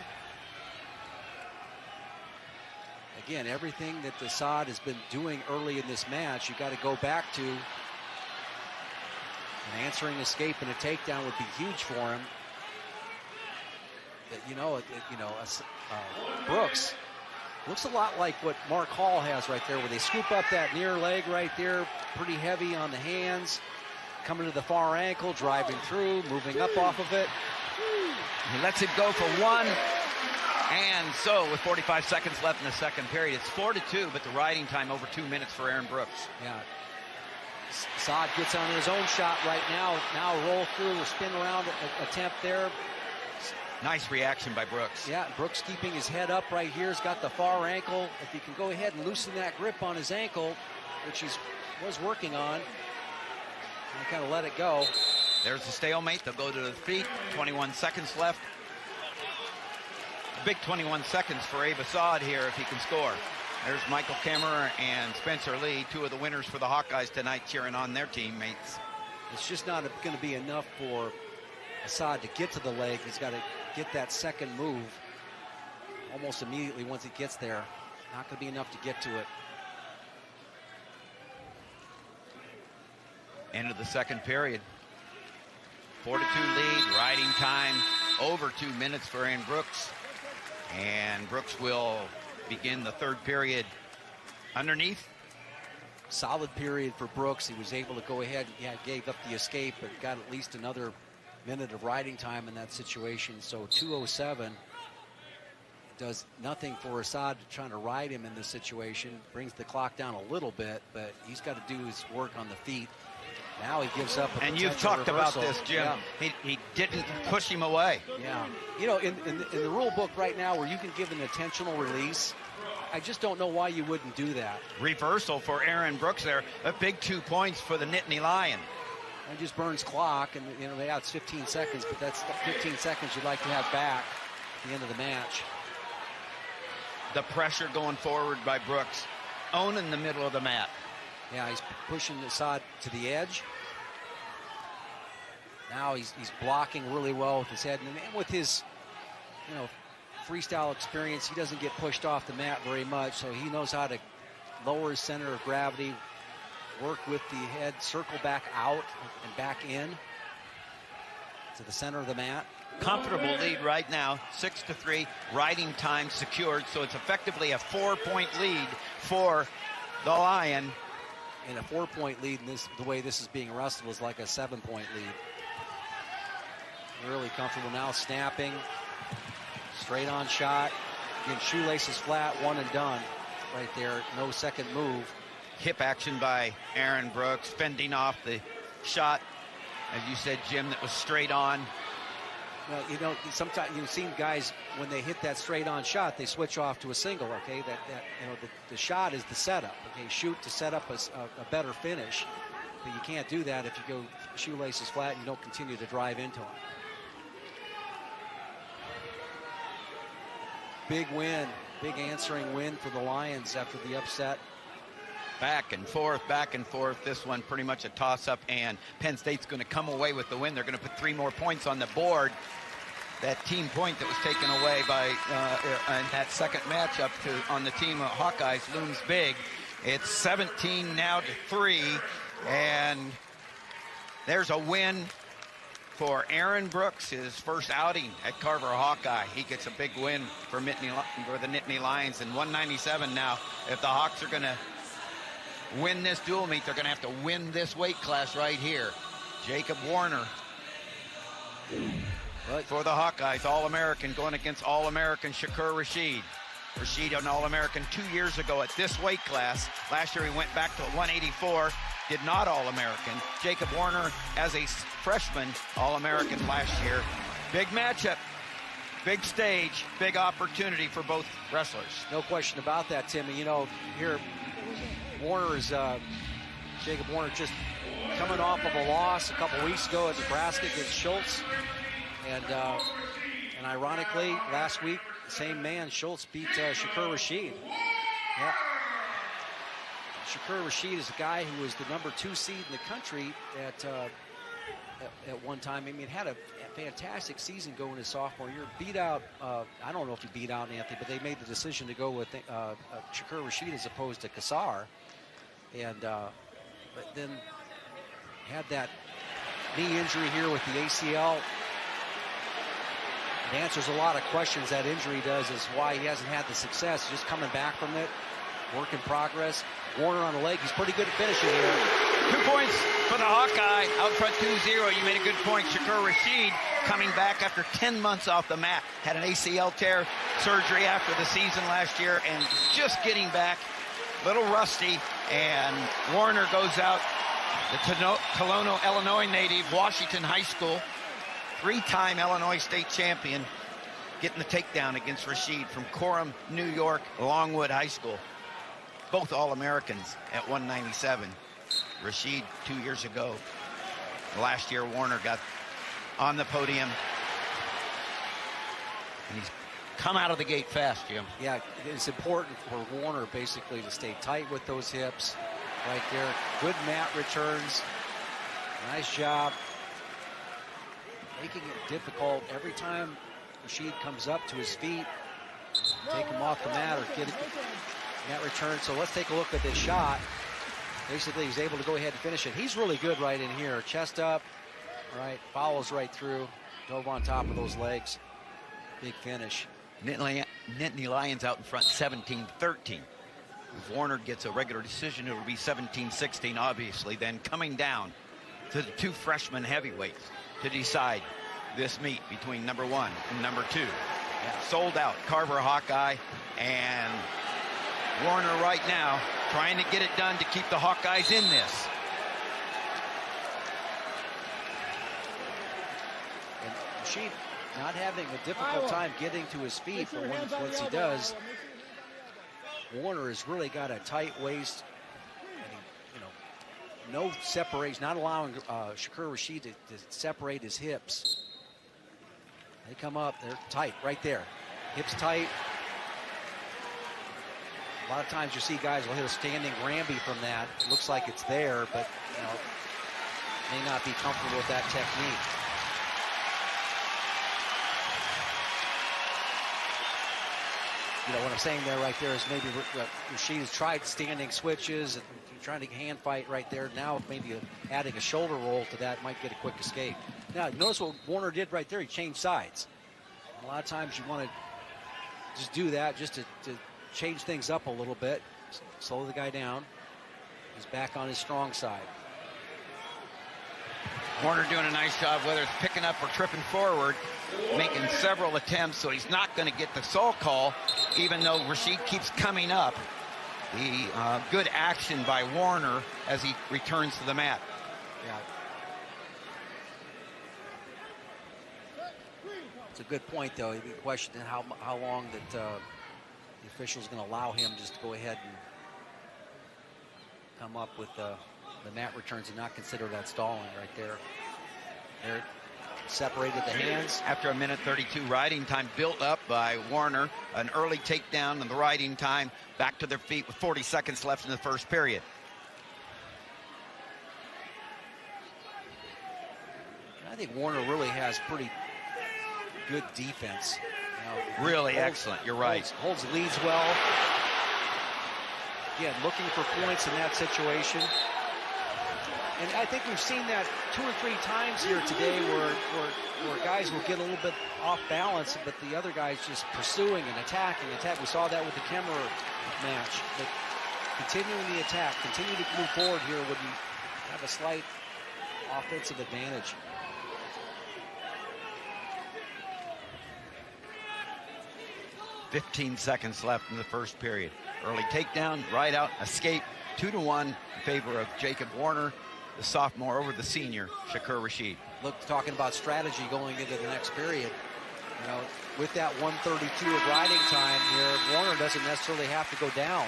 Again, everything that Assad has been doing early in this match, you got to go back to. An answering escape and a takedown would be huge for him. Brooks looks a lot like what Mark Hall has right there, where they scoop up that near leg right there, pretty heavy on the hands, coming to the far ankle, driving through, moving up off of it. He lets it go for one. And so with 45 seconds left in the second period, it's 4-2, but the riding time over 2 minutes for Aaron Brooks. Yeah. Assad gets on his own shot right now. Now roll through, a spin around attempt there. Nice reaction by Brooks. Yeah, Brooks keeping his head up right here. He's got the far ankle. If he can go ahead and loosen that grip on his ankle, which he was working on, and kind of let it go. There's the stalemate. They'll go to the feet. 21 seconds left. Big 21 seconds for Abe Assad here if he can score. There's Michael Kemerer and Spencer Lee, two of the winners for the Hawkeyes tonight, cheering on their teammates. It's just not going to be enough for Assad to get to the leg. He's got to get that second move almost immediately once he gets there. Not going to be enough to get to it. End of the second period. 4-2 lead, riding time over 2 minutes for Aaron Brooks. And Brooks will begin the third period underneath. Solid period for Brooks. He was able to go ahead, gave up the escape, but got at least another minute of riding time in that situation. So 2:07 does nothing for Assad trying to ride him in this situation. Brings the clock down a little bit, but he's got to do his work on the feet. Now he gives up a and you've talked reversal. about this, Jim. Yeah. He didn't push him away. Yeah. You know, in the rule book right now where you can give an intentional release, I just don't know why you wouldn't do that. Reversal for Aaron Brooks there. A big 2 points for the Nittany Lion. It just burns clock, and yeah, it's 15 seconds, but that's 15 seconds you'd like to have back at the end of the match. The pressure going forward by Brooks, owning the middle of the mat. Yeah, he's pushing Assad to the edge. Now he's blocking really well with his head, and with his, freestyle experience, he doesn't get pushed off the mat very much, so he knows how to lower his center of gravity, work with the head, circle back out and back in to the center of the mat. Comfortable lead right now, 6-3, riding time secured, so it's effectively a 4-point lead for the Lion. And a 4-point lead in the way this is being wrestled is like a 7-point lead. Really comfortable now, snapping, straight on shot. Again, shoelaces flat, one and done right there. No second move. Hip action by Aaron Brooks, fending off the shot, as you said, Jim, that was straight on. Well, sometimes you've seen guys when they hit that straight on shot, they switch off to a single. Okay, the shot is the setup. Okay, shoot to set up a better finish, but you can't do that if you go shoelaces flat and you don't continue to drive into them. big win, big answering win for the Lions after the upset. Back and forth, back and forth. This one pretty much a toss-up, and Penn State's going to come away with the win. They're going to put 3 more points on the board. That team point that was taken away by in that second matchup on the team of Hawkeyes looms big. It's 17 now to 3, and there's a win for Aaron Brooks, his first outing at Carver Hawkeye. He gets a big win for the Nittany Lions, and 197 now. If the Hawks are going to win this dual meet, they're going to have to win this weight class right here. Jacob Warner for the Hawkeyes, All-American, going against All-American Shakur Rasheed. Rasheed, an All-American 2 years ago at this weight class. Last year he went back to 184, did not All-American. Jacob Warner, as a freshman, All-American last year. Big matchup, big stage, big opportunity for both wrestlers. No question about that, Timmy. You know, here Warner is Jacob Warner just coming off of a loss a couple weeks ago at Nebraska against Schultz, and ironically last week the same man, Schultz, beat Shakur Rasheed. Yeah, Shakur Rasheed is a guy who was the #2 seed in the country at one time. I mean, had a fantastic season going his sophomore year. Beat out, I don't know if he beat out Anthony, but they made the decision to go with Shakur Rasheed as opposed to Kassar. And but then had that knee injury here with the ACL. It answers a lot of questions. That injury does, is why he hasn't had the success. He's just coming back from it. Work in progress. Warner on the leg. He's pretty good at finishing here. 2 points for the Hawkeye. Out front 2-0. You made a good point. Shakur Rasheed coming back after 10 months off the mat. Had an ACL tear surgery after the season last year and just getting back. Little rusty. And Warner goes out. The Tolono, Illinois native, Washington High School. 3-time Illinois state champion. Getting the takedown against Rasheed from Coram, New York, Longwood High School. Both All-Americans at 197. Rasheed 2 years ago. Last year, Warner got on the podium. And he's come out of the gate fast, Jim. Yeah, it's important for Warner basically to stay tight with those hips right there. Good mat returns. Nice job. Making it difficult every time Rasheed comes up to his feet. Take him off the mat or get it. Mat return. So let's take a look at this shot. Basically, he's able to go ahead and finish it. He's really good right in here. Chest up, right, follows right through. Dove on top of those legs. Big finish. Nittany Lions out in front 17-13. If Warner gets a regular decision, it will be 17-16, obviously. Then coming down to the 2 freshman heavyweights to decide this meet between #1 and #2. Yeah. Sold out, Carver Hawkeye, and Warner right now trying to get it done to keep the Hawkeyes in this. And Rasheed not having a difficult time getting to his feet, but once he does, Warner has really got a tight waist, and no separation, not allowing Shakur Rasheed to separate his hips. They come up, they're tight right there. Hips tight. A lot of times you see guys will hit a standing Granby from that. It looks like it's there, but may not be comfortable with that technique. What I'm saying there right there is maybe Rasheed has tried standing switches and trying to hand fight right there. Now maybe adding a shoulder roll to that might get a quick escape. Now notice what Warner did right there. He changed sides. A lot of times you want to just do that just to change things up a little bit. Slow the guy down. He's back on his strong side. Warner doing a nice job, whether it's picking up or tripping forward, making several attempts, so he's not going to get the soul call, even though Rasheed keeps coming up. The good action by Warner as he returns to the mat. Yeah. It's a good point, though. You'd be questioning how long that the official's going to allow him just to go ahead and come up with the mat returns and not consider that stalling right there. separated the hands. After a minute 32 riding time built up by Warner, an early takedown in the riding time, back to their feet with 40 seconds left in the first period. I think Warner really has pretty good defense. Really excellent, you're right. Holds leads well. Again, looking for points in that situation. And I think we've seen that 2 or 3 times here today where guys will get a little bit off balance, but the other guys just pursuing and attacking. We saw that with the Kemerer match. But continuing the attack, continue to move forward here when you have a slight offensive advantage. .15 seconds left in the first period. Early takedown, right out, escape, 2-1 in favor of Jacob Warner, the sophomore over the senior, Shakur Rasheed. Look, talking about strategy going into the next period. You know, with that 1:32 of riding time here, Warner doesn't necessarily have to go down.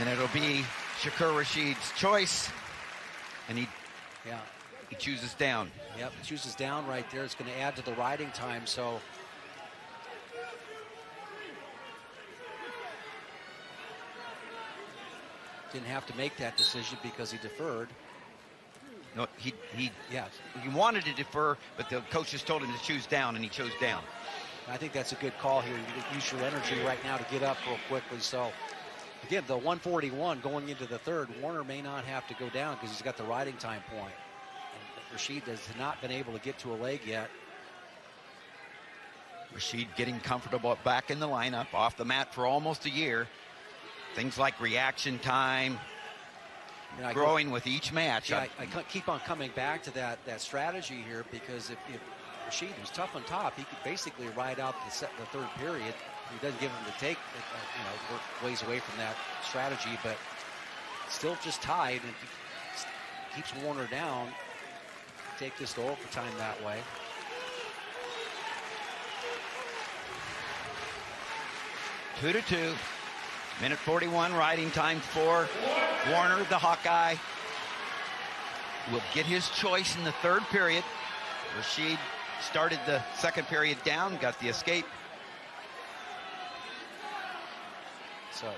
And it'll be Shakur Rasheed's choice, and he chooses down. Yep, chooses down right there. It's going to add to the riding time, so. Didn't have to make that decision because he deferred. No, he wanted to defer, but the coach just told him to choose down, and he chose down. I think that's a good call here. You use your energy right now to get up real quickly. So, again, the 141 going into the third, Warner may not have to go down because he's got the riding time point. And Rasheed has not been able to get to a leg yet. Rasheed getting comfortable back in the lineup, off the mat for almost a year. Things like reaction time, growing with each match. Yeah, I keep on coming back to that strategy here because if Rasheed was tough on top, he could basically ride out the third period. He doesn't give him the take, work ways away from that strategy, but still just tied, and if he keeps Warner down, take this to overtime that way. Two to two. Minute 41 riding time for Warner, the Hawkeye. Will get his choice in the third period. Rasheed started the second period down, got the escape. So,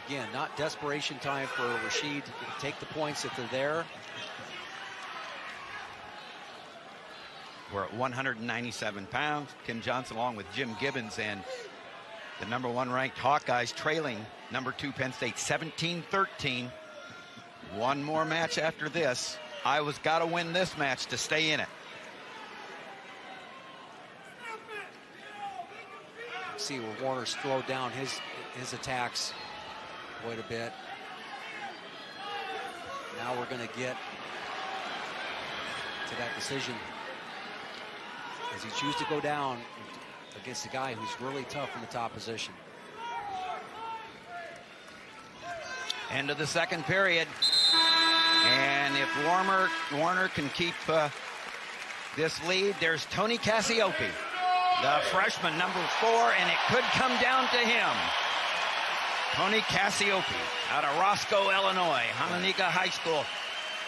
again, not desperation time for Rasheed to take the points if they're there. We're at 197 pounds. Tim Johnson along with Jim Gibbons and the #1 ranked Hawkeyes trailing #2 Penn State 17-13. One more match after this. Iowa's got to win this match to stay in it. See where Warner slowed down his attacks quite a bit. Now we're going to get to that decision. Does he choose to go down against a guy who's really tough in the top position? End of the second period. And if Warner can keep this lead, there's Tony Cassioppi, the freshman, #4, and it could come down to him. Tony Cassioppi out of Roscoe, Illinois, Hananica High School.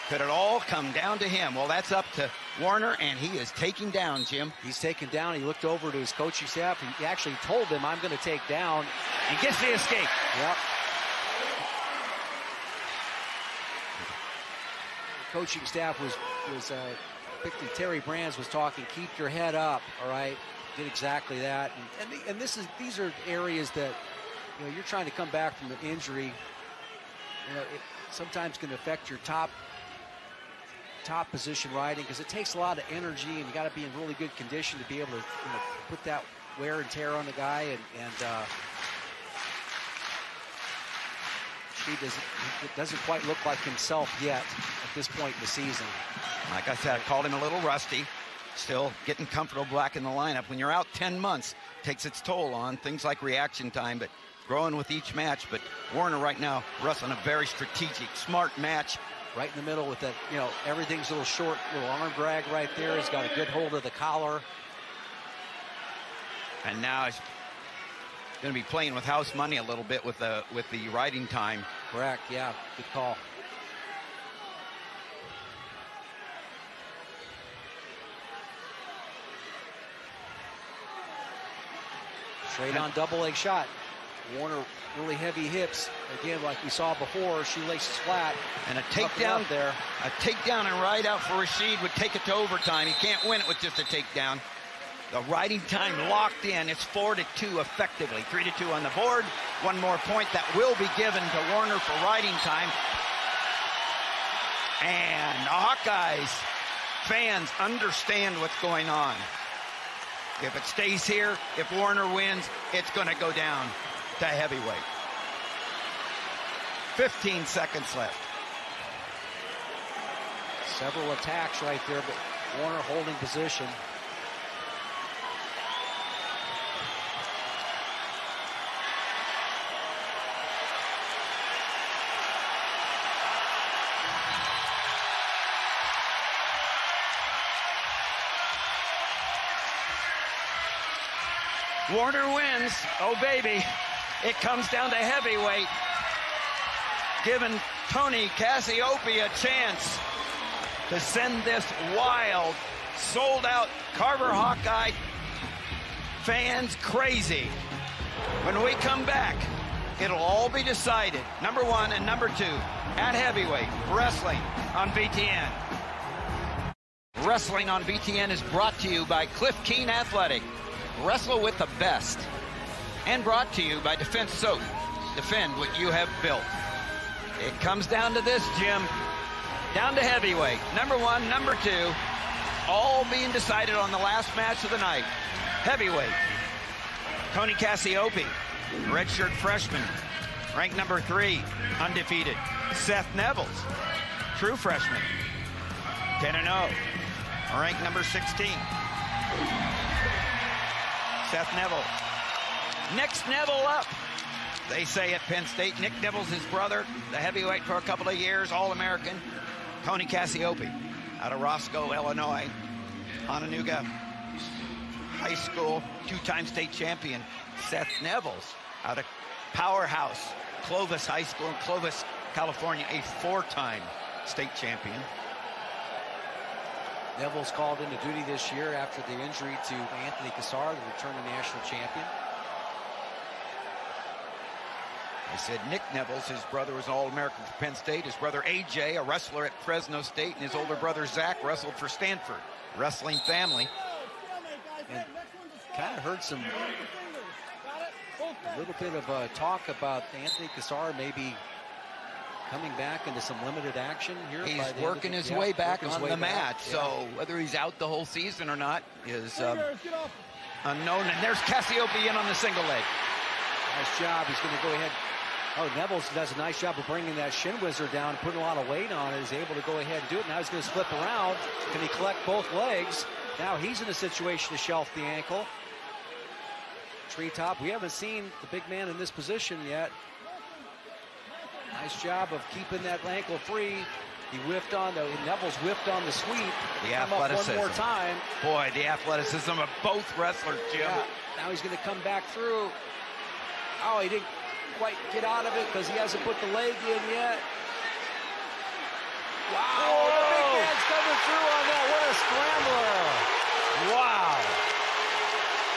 Could it all come down to him? Well, that's up to Warner, and he is taking down, Jim. He's taken down. He looked over to his coaching staff. He actually told them, I'm going to take down. And gets the escape. Yep. The coaching staff was particularly Terry Brands was talking, keep your head up, all right? Did exactly that. And these are areas that, you're trying to come back from an injury. It sometimes can affect your top position riding because it takes a lot of energy, and you got to be in really good condition to be able to put that wear and tear on the guy. He doesn't quite look like himself yet at this point in the season. Like I said, I called him a little rusty. Still getting comfortable back in the lineup. When you're out 10 months, it takes its toll on things like reaction time, but growing with each match. But Warner right now wrestling a very strategic, smart match. Right in the middle with that, everything's a little short, little arm drag right there. He's got a good hold of the collar. And now he's going to be playing with house money a little bit with the riding time. Correct, yeah, good call. Straight on double leg shot. Warner really heavy hips. Again, like we saw before, shoelaces flat. And a takedown there. A takedown and ride out for Rasheed would take it to overtime. He can't win it with just a takedown. The riding time locked in. It's 4-2 effectively. 3-2 on the board. One more point that will be given to Warner for riding time. And the Hawkeyes fans understand what's going on. If it stays here, if Warner wins, it's going to go down to heavyweight. 15 seconds left. Several attacks right there, but Warner holding position. Warner wins. Oh, baby. It comes down to heavyweight. Giving Tony Cassioppi a chance to send this wild, sold-out Carver Hawkeye fans crazy. When we come back, it'll all be decided. Number 1 and number 2 at heavyweight wrestling on BTN. Wrestling on BTN is brought to you by Cliff Keen Athletic. Wrestle with the best. And brought to you by Defense Soap. Defend what you have built. It comes down to this, Jim. Down to heavyweight. Number 1, number 2. All being decided on the last match of the night. Heavyweight. Tony Cassioppi, redshirt freshman. Ranked number 3, undefeated. Seth Nevills, true freshman. 10-0. Ranked number 16. Seth Nevills. Next Neville up, they say at Penn State. Nick Nevills, his brother, the heavyweight for a couple of years, All-American. Tony Cassioppi out of Roscoe, Illinois. Hononegah High School, 2-time state champion. Seth Nevills out of Powerhouse, Clovis High School in Clovis, California, a 4-time state champion. Nevills called into duty this year after the injury to Anthony Cassar, the returning national champion. I said Nick Nevills, his brother was an All-American for Penn State. His brother AJ, a wrestler at Fresno State, and his older brother Zach wrestled for Stanford. Wrestling family. And kind of heard some, a little bit of talk about Anthony Cassar maybe coming back into some limited action here. He's working his way back on the mat, so whether he's out the whole season or not is unknown. And there's Cassioppi in on the single leg. Nice job. He's going to go ahead. Oh, Nevills does a nice job of bringing that shin whizzer down, putting a lot of weight on it. He's able to go ahead and do it. Now he's going to slip around. Can he collect both legs? Now he's in a situation to shelf the ankle. Treetop. We haven't seen the big man in this position yet. Nice job of keeping that ankle free. He whiffed on the, Nevills whiffed on the sweep. The athleticism. One more time. Boy, the athleticism of both wrestlers, Jim. Yeah. Now he's going to come back through. Oh, he didn't quite get out of it because he hasn't put the leg in yet. Wow, the big man's coming through on that. What a scrambler. Wow.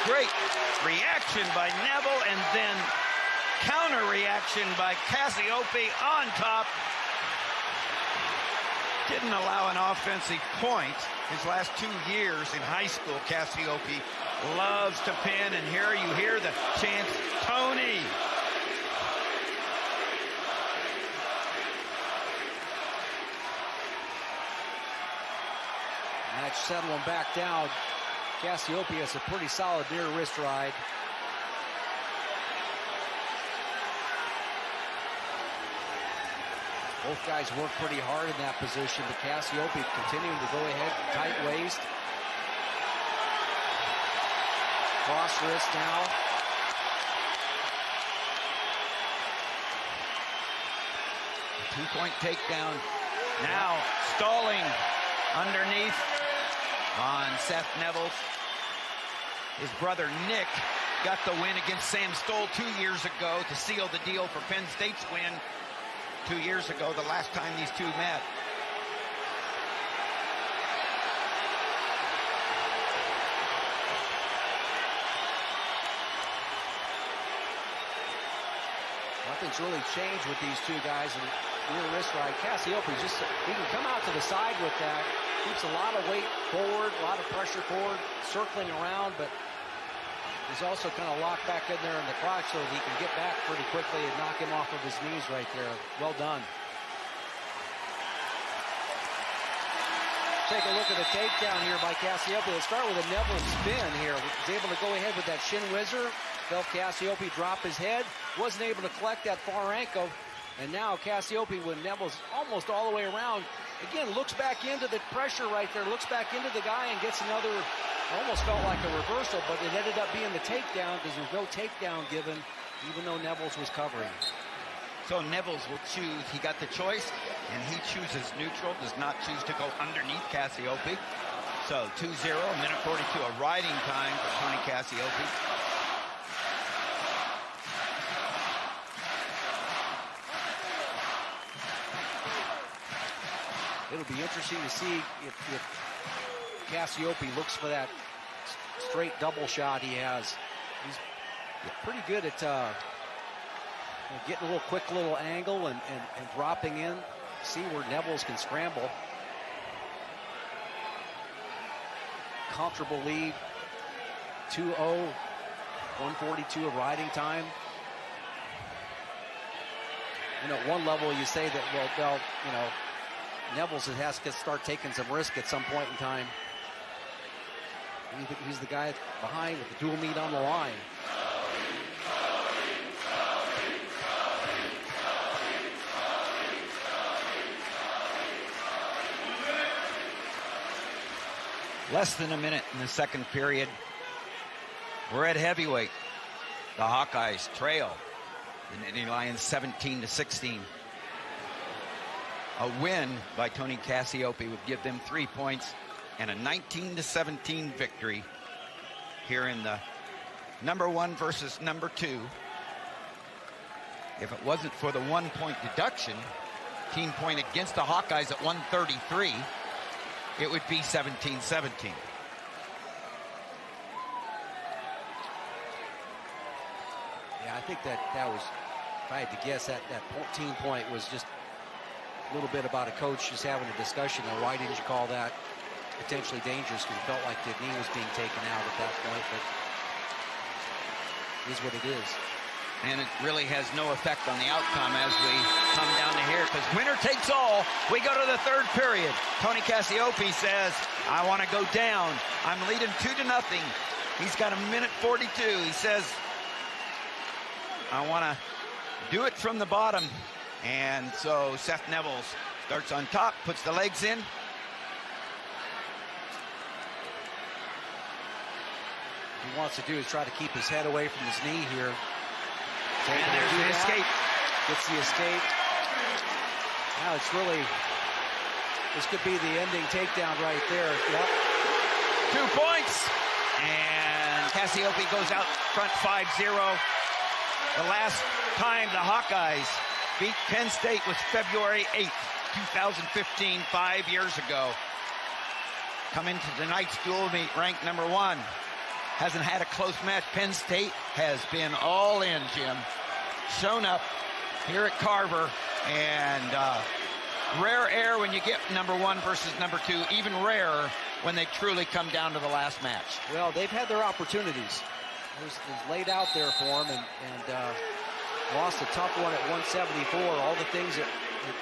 Great reaction by Neville, and then counter reaction by Cassioppi on top. Didn't allow an offensive point his last 2 years in high school. Cassioppi loves to pin, and here you hear the chant, Tony. Match settling back down. Cassioppi has a pretty solid near wrist ride. Both guys work pretty hard in that position, but Cassioppi continuing to go ahead, tight waist. Cross wrist now. Two-point takedown. Now stalling underneath on Seth Nevills. His brother Nick got the win against Sam Stoll 2 years ago to seal the deal for Penn State's win 2 years ago, the last time these two met. Nothing's really changed with these two guys. And near wrist right, Cassioppi he can come out to the side with that. Keeps a lot of weight forward, a lot of pressure forward, circling around, but he's also kind of locked back in there in the crotch so that he can get back pretty quickly and knock him off of his knees right there. Well done. Take a look at the takedown here by Cassioppi. Let's start with a Nevills spin here. Was able to go ahead with that shin whizzer. Felt Cassioppi drop his head. Wasn't able to collect that far ankle. And now Cassioppi, with Nevills almost all the way around, again, looks back into the pressure right there, looks back into the guy and gets another, almost felt like a reversal, but it ended up being the takedown because there's no takedown given, even though Nevills was covering. So Nevills will choose. He got the choice, and he chooses neutral, does not choose to go underneath Cassioppi. So 2-0, a minute 42, a riding time for Tony Cassioppi. It'll be interesting to see if Cassioppi looks for that straight double shot he has. He's pretty good at getting a little quick little angle and dropping in. See where Nevills can scramble. Comfortable lead. 2-0. 142 of riding time. You know, at one level you say that, well, you know, Nevills has to start taking some risk at some point in time. He's the guy behind with the dual meet on the line. Less than a minute in the second period. We're at heavyweight. The Hawkeyes trail the Nittany Lions 17-16. A win by Tony Cassioppi would give them 3 points and a 19-17 victory here in the number 1 versus number 2. If it wasn't for the 1-point deduction, team point against the Hawkeyes at 133, it would be 17-17. Yeah, I think that was, if I had to guess, that team point was just a little bit about a coach just having a discussion on why didn't you call that potentially dangerous, because it felt like the knee was being taken out at that point, but it is what it is. And it really has no effect on the outcome as we come down to here, because winner takes all. We go to the third period. Tony Cassioppi says, I want to go down. I'm leading 2-0. He's got a minute 42. He says, I want to do it from the bottom. And so Seth Nevills starts on top, puts the legs in. What he wants to do is try to keep his head away from his knee here. And there's the escape. Gets the escape. Now it's really, this could be the ending takedown right there. Yep. 2 points. And Cassioppi goes out front 5-0. The last time the Hawkeyes beat Penn State was February 8th, 2015, 5 years ago. Come into tonight's dual meet ranked number 1. Hasn't had a close match. Penn State has been all in, Jim. Shown up here at Carver, and rare air when you get number 1 versus number 2, even rarer when they truly come down to the last match. Well, they've had their opportunities. It was laid out there for them, and lost a tough one at 174. All the things that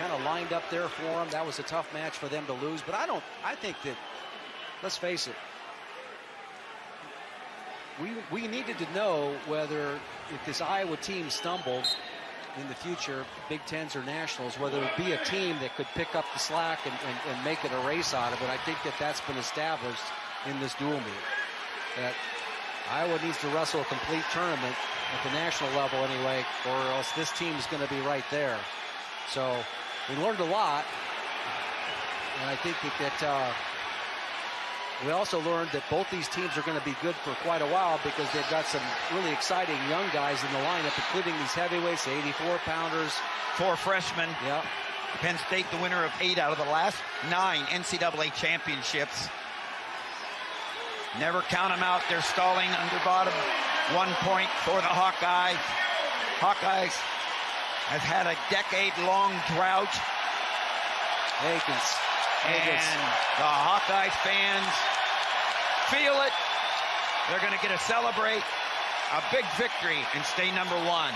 kind of lined up there for them, that was a tough match for them to lose. But I think that, let's face it, we needed to know whether, if this Iowa team stumbled in the future, Big Tens or Nationals, whether it would be a team that could pick up the slack and make it a race out of it. I think that that's been established in this dual meet, that Iowa needs to wrestle a complete tournament at the national level anyway, or else this team is going to be right there. So we learned a lot, and I think that we also learned that both these teams are going to be good for quite a while, because they've got some really exciting young guys in the lineup, including these heavyweights, the 84-pounders. 4 freshmen. Yeah. Penn State, the winner of 8 out of the last 9 NCAA championships. Never count them out. They're stalling under bottom. 1 point for the Hawkeyes. Hawkeyes has had a decade-long drought. And the Hawkeye fans feel it. They're going to get to celebrate a big victory and stay number one.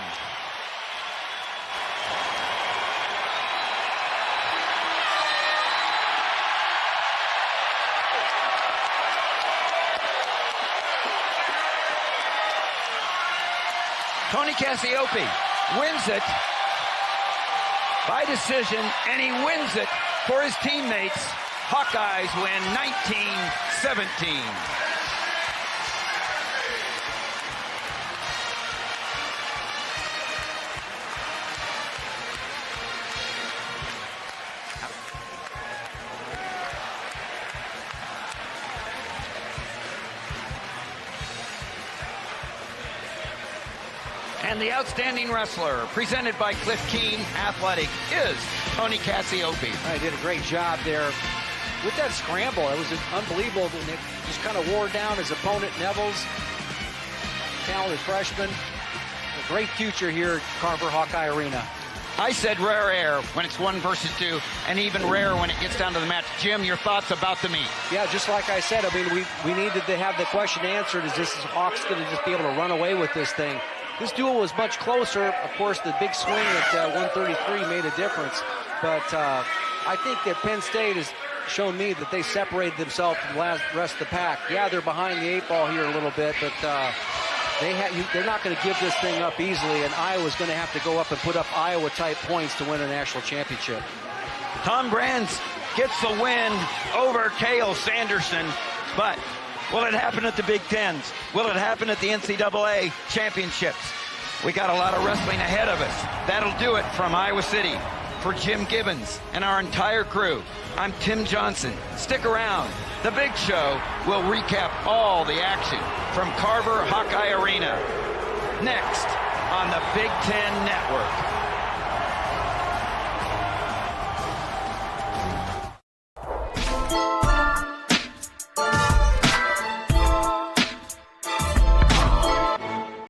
Tony Cassioppi wins it by decision, and he wins it for his teammates. Hawkeyes win 19-17. And the outstanding wrestler, presented by Cliff Keen Athletic, is Tony Cassioppi. He did a great job there with that scramble. It was unbelievable. And it just kind of wore down his opponent, Nevills. Talented freshman. A great future here at Carver Hawkeye Arena. I said rare air when it's 1 versus 2, and even rare when it gets down to the match. Jim, your thoughts about the meet? Yeah, just like I said, I mean, we needed to have the question answered. Is Hawks going to just be able to run away with this thing? This duel was much closer. Of course, the big swing at 133 made a difference. But I think that Penn State has shown me that they separated themselves from the rest of the pack. Yeah, they're behind the 8 ball here a little bit, but they're not going to give this thing up easily, and Iowa's going to have to go up and put up Iowa-type points to win a national championship. Tom Brands gets the win over Cale Sanderson, but will it happen at the Big Tens? Will it happen at the NCAA championships? We got a lot of wrestling ahead of us. That'll do it from Iowa City. For Jim Gibbons and our entire crew, I'm Tim Johnson. Stick around. The Big Show will recap all the action from Carver Hawkeye Arena next on the Big Ten Network.